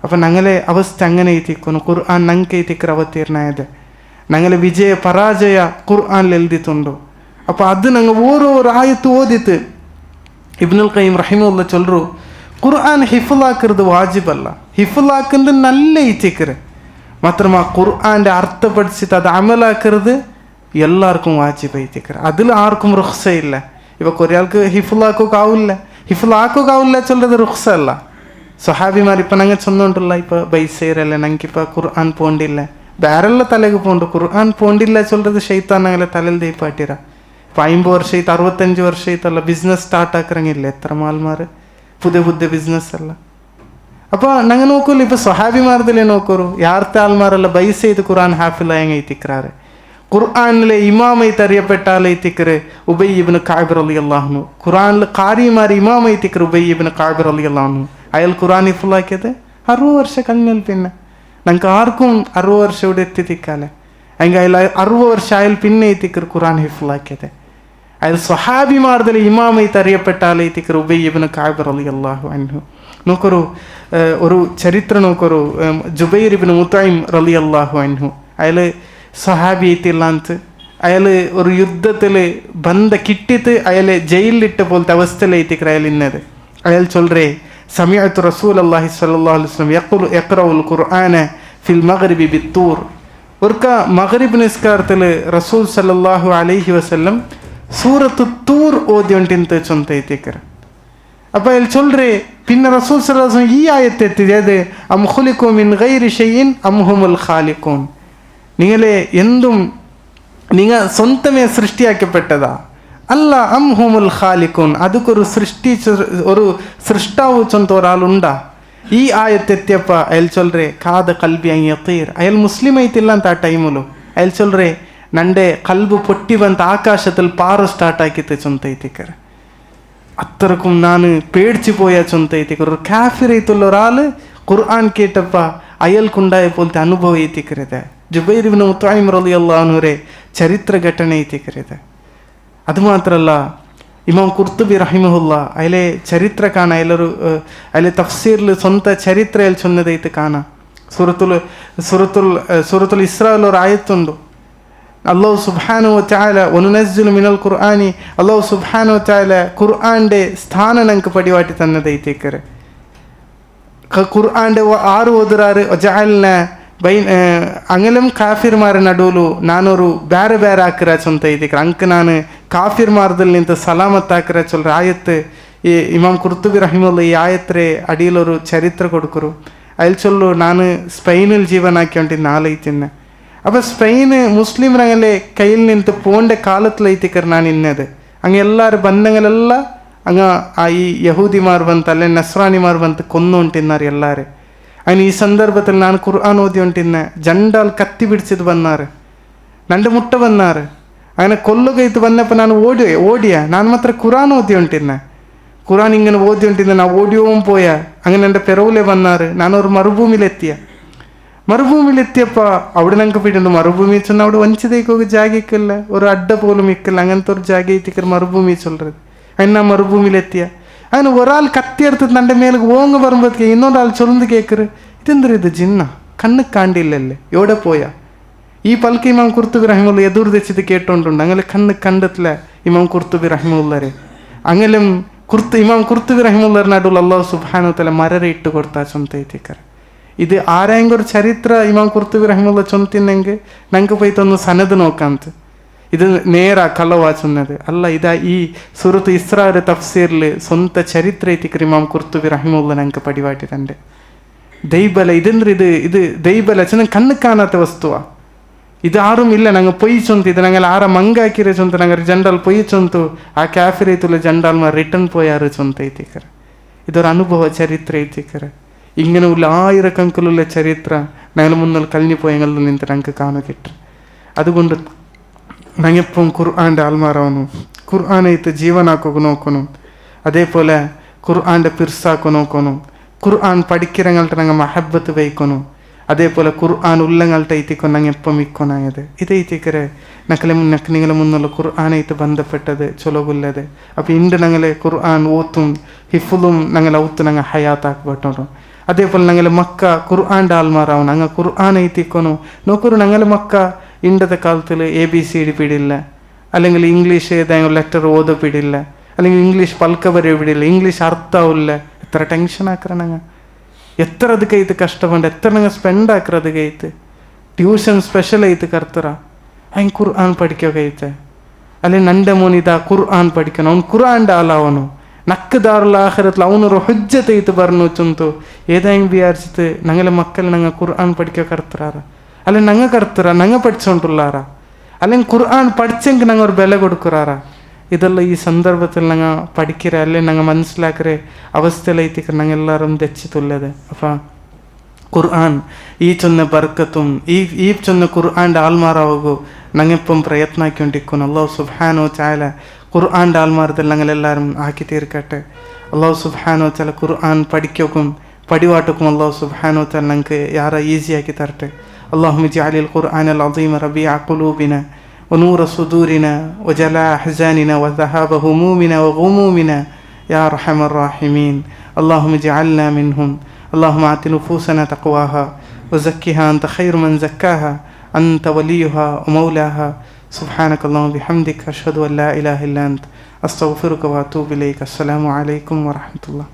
അപ്പം ഞങ്ങളെ അവസ്ഥ അങ്ങനെ ಐತಿಕ್ಕೊನು. ഖുർആൻ ನಂಗೆ ಐತಿಕ್ರೆ ಅವತೀರ್ಣ ಇದೆ. ഞങ്ങളെ ವಿಜಯ ಪರಾಜಯ ഖുർആനിൽ എഴുതിയിട്ടുണ്ടോ. അപ്പോൾ അത് ഞങ്ങൾ ഓരോ ആയത്ത് ഓದಿತ್ತು ഇബ്നുൽ ഖയ്യിം റഹിമഹുല്ല ചൊല്ലರು ഖുർആൻ ഹിഫ്ളാക്കുന്നത് വാജിബല്ല, ഹിഫ്ളാക്കുന്നത് നല്ല ಐತಿಕ್ರೆ. മാത്രമാ ഖുർആൻ്റെ അർത്ഥപഠിച്ചിട്ട് അത് അമലാക്കുന്നത് എല്ലാവർക്കും വാജിബ് ಐತಿಕ್ರೆ. അതിൽ ആർക്കും റുഖ്സ ഇല്ല. ഇവ ഒരാൾക്ക് ഹിഫ്ളാക്കാവില്ല, ഹിഫ്ളാക്കാവില്ല ചൊല്ലത് റുഖ്സ അല്ല. സ്വഹാബിമാർ ഇപ്പം ഞങ്ങൾ ചൊന്നുകൊണ്ടുള്ള ഇപ്പോൾ ബൈസേരല്ല ഞങ്ങൾക്കിപ്പോൾ ഖുർആൻ പോണ്ടില്ല, ಬೇರೆಲ್ಲ ತಲೆಗೆ ಪೋಂಡು ഖുർആൻ പോണ്ടില്ല ചൊല്ലത് ಶೈತಾನ್ ഞങ്ങളെ തലയിൽ ദൈപ്പാട്ടിര. ഇപ്പം 50 ವರ್ಷ ಐತೆ 65 ವರ್ಷ ಐತಲ್ಲ ಬಿಸ್ನೆಸ್ ಸ್ಟಾರ್ಟ್ ಆಕ್ರಂಗಿಲ್ಲ ಎತ್ತರ ಮಾಲ್ಮಾർ പുതിയ പുതിയ ബിസിനസ് അല്ല. അപ്പോൾ ഞങ്ങൾ നോക്കൂല ഇപ്പോൾ സ്വഹാബിമാർദിലെ നോക്കൂ യാർത്തെ ആൾമാരെല്ലാം ബൈസ് ചെയ്ത് ഖുർആൻ ഹാഫിലായ ಐತಿಕ್ರಾರೆ. ഖുർആനിലെ ഇമാമൈത്ത് അറിയപ്പെട്ട ആൾ ಐತಿಕ್ರೆ ഉബൈ ഇബ്നു കഅബ് റളിയല്ലാഹു അൻഹു. ഖുർആനിൽ കാരിമാർ ഇമാം ಐತಿಕ್ರೆ ഉബൈ ഇബ്നു കഅബ് റളിയല്ലാഹു അൻഹു. അയാൾ ഖുർആൻ ഹിഫ്ളാക്കിയത് 60 ವರ್ಷ കഴിഞ്ഞാൽ. പിന്നെ ഞങ്ങൾക്ക് ആർക്കും 60 ವರ್ಷ ഇവിടെ എത്തിത്തിക്കാലെ. ಹಂಗೆ ಅಯ್ಯ 60 ವರ್ಷ ಅಯ್ಯಲ್ പിന്നെ ಐತಿಕ್ರೆ ഖുർആൻ ഹിഫ്ളാക്കിയത്. അയാൾ സ്വഹാബിമാർദിലെ ഇമാമൈത്ത് അറിയപ്പെട്ട ആൾ ಐತಿಕ್ರೆ ഉബൈ ഇബ്നു കഅബ് റളിയല്ലാഹു അൻഹു. നോക്കൊരു ഒരു ചരിത്രം നോക്കൊരു ജുബൈർ ഇബ്നു മുതഇം റളിയല്ലാഹു അൻഹു. അയാൾ സ്വഹാബി ಐತಿಲ್ಲ ಅಂತ, അയാൾ ഒരു യുദ്ധത്തിൽ ಬಂದ കിട്ടിയിട്ട് അയാൾ ജയിലിലിട്ട പോലത്തെ അവസ്ഥയിൽ ಐತಿಕ್ರೆ അയാൾ ഇന്നത്. അയാൾ ചൊല്ലറേ സമിഅതു റസൂലുള്ളാഹി സ്വല്ലല്ലാഹു അലൈഹി വസല്ലം യഖുലു ഇഖ്റഉൽ ഖുർആന ഫിൽ മഗ്രിബി ബിത്തൂർ. ഒരിക്ക മഗ്രിബ് നിസ്കാരത്തിൽ റസൂൽ സല്ലല്ലാഹു അലൈഹി വസല്ലം സൂറത്ത് തൂർ ഓതിയൊണ്ടിಂತ ചൊന്ത ಐತಿಕ್ರೆ. അപ്പോൾ അയാൾ ചൊല്ലറേ പിന്നെ റസൂൽ സല്ലല്ലാഹു അലൈഹി വസല്ലം ഈ ആയത്ത് എത്തിയത് അം ഖുലിഖു മിൻ ഗൈരി ഷൈഇൻ അം ഹുമുൽ ഖാലിഖൂൻ. നിങ്ങളെ എന്തും നിങ്ങൾ സ്വന്തമേ സൃഷ്ടിയാക്കപ്പെട്ടതാ അല്ല, അം ഹുമുൽ ഖാലിഖൂൻ ಅದಕ್కొരു ഒരു സൃഷ്ടാവ് ചൊന്ത ഒരാളുണ്ടാ. ഈ ആയത്തെത്തിയപ്പോൾ അയാൾ ചൊല്ലറേ കാദ കൽബി അൻ യതീർ. അയാൾ മുസ്ലിം ಐತಿಲ್ಲ ಅಂತ ಆ ಟೈಮಲ್ಲೂ ಅയാൾ ചൊല്ലറേ ನಂಡೆ ಕಲ್ಬು പൊട്ടി ಬಂತ ആകാശത്തിൽ പാറ സ്റ്റാർട്ടാക്കിത്ത് ചൊന്ത ಐತಿಕ್ರೆ. അത്രക്കും ನಾನು പേടിച്ചു പോയ ചൊന്ത ಐತಿಕ್ರೆ. ഒരു കാഫിർ ಐತುള്ള ഒരാൾ ഖുർആൻ കേട്ടപ്പോൾ അയാൾക്കുണ്ടായ പോലത്തെ അനുഭവം ಐತಿಕ್ರೆ ಇದೆ. ജുബൈർ ഇബ്നു മുതഇം റളിയല്ലാഹു അൻഹുരെ ചരിത്ര ഘട്ടന ಐತಿಕ್ರೆ ಇದೆ. അതുമാത്രമല്ല ഇമാം ഖുർത്തുബി റഹിമഹുല്ല അയാളെ ചരിത്ര കാണാൻ അയാളെ തഫ്സീറിൽ സ്വന്തം ചരിത്ര അയാൾ ചൊന്നതായിട്ട് കാണാം. സൂറത്തുൽ ഇസ്രായിൽ ഒരു ആയത്തുണ്ട്. അല്ലാഹു സുബ്ഹാനഹു വ തആല വനുനസ്സിലു മിനൽ ഖുർആനി, അല്ലാഹു സുബ്ഹാനഹു വ തആല ഖുർആൻ്റെ സ്ഥാനം ഞങ്ങൾക്ക് പടിവാട്ടി തന്നതായിത്തേക്കരെ. ഖുർആൻ്റെ 6 ಓದುರಾರು ಜಅಲ್ನ ಅಂಗಲಂ ಕಾಫಿರ್ಮಾರ ನಡುಲು ನಾನೊರು ಬೇರೆ ಬೇರೆ ಹಾಕಿರ ಚೊಂತ ಐತಿಕ್ರೆ. ಅಂಕ ನಾನು ಕಾಫಿರ್ಮಾರದಲ್ಲಿ ನಿಂತ ಸಲಾಮತ್ ಹಾಕಿರ ಚೊಲ್ರ ಆಯತ್ತು ಈ ಇಮಾಮ್ ಕುರ್ತುಬಿ ರಹಿಮುಲ್ಲ ಈ ಆಯತ್ರೆ ಅಡಿಯಲೊರು ಚರಿತ್ರ ಕೊಡ್ಕರು. ಅಯ್ಲ್ ಚೊಲ್ಲು ನಾನು ಸ್ಪೈನಲ್ಲಿ ಜೀವನ ಹಾಕಿ ಹೊಂಟಿದ್ದು ನಾಲೈತಿನ್ನ. അപ്പോൾ സ്പെയിന് മുസ്ലിംരങ്ങനെ കയ്യിൽ നിന്ന് പോണ്ട കാലത്തിൽ ಐತಿಕ್ರೆ ನಾನು ಇನ್ನದು ಹಂಗೆ ಎಲ್ಲರೂ ಬಂದಂಗೆಲ್ಲ ಈ ಯಹೂದಿಮಾರು ಬಂತು ಅಲ್ಲೇ ನಸ್ರಾನಿಮಾರು ಬಂತು ಕೊಂದು ಉಂಟಿದ್ದಾರೆ ಎಲ್ಲಾರೆ. ಅವನು ಈ ಸಂದರ್ಭದಲ್ಲಿ ನಾನು ಕುರ್ಆನ್ ಓದಿ ಉಂಟಿದ್ದೆ, ಜಂಡಾಲ್ ಕತ್ತಿ ಬಿಡಿಸಿದ್ದು ಬಂದಾರೆ, ನಂಡು ಮುಟ್ಟ ಬಂದಾರೆ. ಅವನ ಕೊಲ್ಲುಗೈತು ಬಂದಪ್ಪ, ನಾನು ಓಡಿಯ ನಾನು ಮಾತ್ರ ಕುರಾನ್ ಓದಿ ಉಂಟಿದ್ದೆ. ಕುರಾನ್ ಹಿಂಗೆ ಓದಿ ಉಂಟಿದ್ದೆ, ನಾವು ಓಡಿಯೋಂ ಪೋಯ അങ്ങനെ എൻ്റെ പെറവിലെ വന്നാറ്. ഞാനൊരു മരുഭൂമിയിലെത്തിയപ്പോ അവിടെ ഞങ്ങൾക്ക് പോയിട്ടുണ്ട്. മരുഭൂമി ചെന്ന് അവിടെ വഞ്ചിതേക്കൊക്കെ ജാഗിക്കില്ല, ഒരു അഡ്ഡ പോലും ഇക്കില്ല, അങ്ങനത്തെ ഒരു ജാഗയിട്ടിക്കർ മരുഭൂമി ചൊല്ലത്. അതിനാ മരുഭൂമിയിലെത്തിയ അതിന് ഒരാൾ കത്തിയെടുത്ത് തൻ്റെ മേലെ ഓങ്ങ വരുമ്പോഴത്തേക്ക് ഇന്നൊരാൾ ചൊല്ലുന്നത് കേൾക്കറ്, ഇതെന്തൊരു ഇത് ജിന്ന കണ്ണ് കാണ്ടില്ലല്ലേ എവിടെ പോയാ. ഈ പൽക്ക് ഇമാം കുർത്തുബി റഹിമുള്ള എതിർ തെച്ചിത് കേട്ടോണ്ടുണ്ട്. അങ്ങനെ കണ്ണ് കണ്ടെത്തില്ല ഇമാം കുർത്തുബി റഹിമുള്ളരെ. അങ്ങനെ ഇമാം കുർത്തുബി റഹിമുള്ളർ നടുവിൽ അല്ലാഹു സുബ്ഹാനഹു വ തആല മരരെ ഇട്ട് കൊടുത്താ ചൊന്തೈತಿಕರ. ഇത് ആരെങ്കിലും ഒരു ചരിത്ര ഇമാം കുർത്തുബി റഹിമുള്ള ചൊന്തിന്നെങ്കിൽ ഞങ്ങൾക്ക് പോയിട്ടൊന്ന് സനത് നോക്കാಂತ. ഇത് നേര കള്ളവാ ചൊന്നത് അല്ല. ഇതാ ഈ സൂറത്ത് ഇസ്രായുടെ തഫ്സീറിൽ സ്വന്ത ചരിത്ര ಐತಿಕರ ഇമാം കുർത്തുബി റഹിമുള്ള ഞങ്ങൾക്ക് പടിവാട്ടിട്ടുണ്ട്. ദൈബല ഇതെന്ದ್ರೆ ഇത് ദൈബല ചെന്ന കണ്ണ് കാണാത്ത വസ്തുവാ. ಇದು ಆರೂ ಇಲ್ಲ. ನಂಗೆ ಪೊಯ್ ಚೊಂತು ಇದು ನಂಗೆ ಆರ ಮಂಗ ಹಾಕಿರೋ ಚೊಂತು ನಂಗೆ ಜಂಡಾಲ್ ಪೊಯ್ ಚೊಂತು ಆ ಕ್ಯಾಫಿರ್ ಐತುಲ್ಲ ಜಂಡಾಲ್ ಮಾ ರಿಟರ್ನ್ ಪೋಯಾರು ಚೊಂತ ಐತಿಕರ. ಇದೊരു ಅನುಭವ ചരിത്ര ಐತಿಕರ. ഇങ്ങനെ ഉള്ള ആയിരക്കണക്കിലുള്ള ചരിത്ര ഞങ്ങൾ മുന്നിൽ കഴിഞ്ഞു പോയെങ്കിലും നിന്നിട്ട് ഞങ്ങൾക്ക് കാണാൻ കിട്ടും. അതുകൊണ്ട് ഞങ്ങെപ്പം ഖുർആൻ്റെ ആൽമാറാവണം, ഖുർആനായിട്ട് ജീവനാക്കുക നോക്കണം, അതേപോലെ ഖുർആൻ്റെ പിർസാക്കുക നോക്കണം, ഖുർആൻ പഠിக்கிறങ്ങൾട്ട് ഞങ്ങൾ മഹബത്ത് വയ്ക്കണം, അതേപോലെ ഖുർആൻ ഉള്ളങ്ങൾട്ട് ಐತಿಕೊಂಡು ഞങ്ങൾ എപ്പം ഇക്കൊണായത് ഇതൈತಿക്കರೆ നിങ്ങളെ മുന്നുള്ള ഖുർആനായിട്ട് ബന്ധപ്പെട്ടത് ചൊലകുള്ളത്. അപ്പം ഇണ്ട് ഞങ്ങളെ ഖുർആൻ ഓത്തും ഹിഫുലും ഞങ്ങൾ ഔത്ത് ഞങ്ങൾ ഹയാത്താക്കപ്പെട്ടു. അതേപോലെ ഞങ്ങൾ മക്ക ഖുർആൻ്റെ ആൽമാറാവണം, ഞങ്ങൾ ഖുർആൻ ಐತಿಕೊಂಡು നോക്കൊരു ഞങ്ങൾ മക്ക ഇണ്ടത്തെ കാലത്തിൽ ABCD പിടില്ല, അല്ലെങ്കിൽ ഇംഗ്ലീഷ് ഏതെങ്കിലും ലെറ്റർ ഓത പിടില്ല, അല്ലെങ്കിൽ ഇംഗ്ലീഷ് പൽക്ക വരെ പിടില്ല, ഇംഗ്ലീഷ് അർത്ഥമില്ല. എത്ര ടെൻഷൻ ആക്കറ ഞങ്ങൾ, എത്ര ಅದಕ್ಕೈತೆ ಕಷ್ಟಪಂಡು ಎತ್ತರ ನಂಗೆ ಸ್ಪೆಂಡ್ ಹಾಕ್ರ ಅದಕ್ಕೈತೆ. ಟ್ಯೂಷನ್ ಸ್ಪೆಷಲ್ ಐತೆ ಕರ್ತರ ಹಂಗೆ ಕುರ್ಆನ್ ಪಡಿಕೋಗೈತೆ. ಅಲ್ಲಿ ನಂಡೆ ಮೋನಿದ ಕುರ್ಆನ್ ಪಡಿಕನು ಅವ್ನು ಕುರಾನ್ ಡಾಲ ಅವನು ನಕ್ಕದಾರಲ್ಲ ಆಖಿರತ್ಲ ಅವನರು ಹುಜ್ಜತ್ ಐತೆ ಬರ್ನು ಚುಂತು ಏದ ಹೆಂಗೆ ಬಿಯಾರ್ಸಿತು ನಂಗೆಲ್ಲ ಮಕ್ಕಳು ನಂಗೆ ಕುರ್ಆನ್ ಪಡಿಕೋ ಕರ್ತಾರ. ಅಲ್ಲಿ ನಂಗೆ ಕರ್ತಾರ ನಂಗೆ പഠിച്ചോണ്ടുള്ളാರ, അല്ലെങ്കിൽ ഖുർആൻ പഠിച്ചെങ്കിൽ ഞങ്ങൾ ഒരു വില കൊടുക്കുറാറ. ഇതെല്ലാം ഈ സന്ദർഭത്തിൽ ഞങ്ങൾ പഠിക്കിற അല്ലെ ഞങ്ങൾ മനസ്സിലാക്കിற അവസ്ഥയിലൈത്തിക്ക് ഞങ്ങൾ എല്ലാവരും തെച്ചിട്ടുള്ളത്. അപ്പം ഖുർആൻ ഈ ചൊന്ന ബർക്കത്തും ഈ ചൊന്ന ഖുർആൻ്റെ ആൽമാറാവുകൂ ഞങ്ങെപ്പം പ്രയത്ന ആക്കിക്കൊണ്ടിരിക്കുന്നു. അല്ലാഹു സുബ്ഹാനഹു വ തആല ഖുർആൻ്റെ ആൽമാരത്തിൽ ഞങ്ങളെല്ലാവരും ആക്കി തീർക്കട്ടെ. അല്ലാഹു സുബ്ഹാനഹു വ തആല ഖുർആൻ പഠിക്കും പടിവാട്ടുക്കും അല്ലാഹു സുബ്ഹാനഹു വ തആല ഞങ്ങൾക്ക് യാറെ ഈസിയാക്കി തരട്ടെ. اللهم اجعل القرآن العظيم ربيع قلوبنا ونور صدورنا وجلاء أحزاننا وذهاب همومنا وغمومنا يا أرحم الراحمين. اللهم اجعلنا منهم. اللهم آت نفوسنا تقواها وزكها أنت خير من زكاها أنت وليها ومولاها. سبحانك اللهم وبحمدك أشهد أن لا إله إلا أنت أستغفرك وأتوب إليك. السلام عليكم ورحمة الله.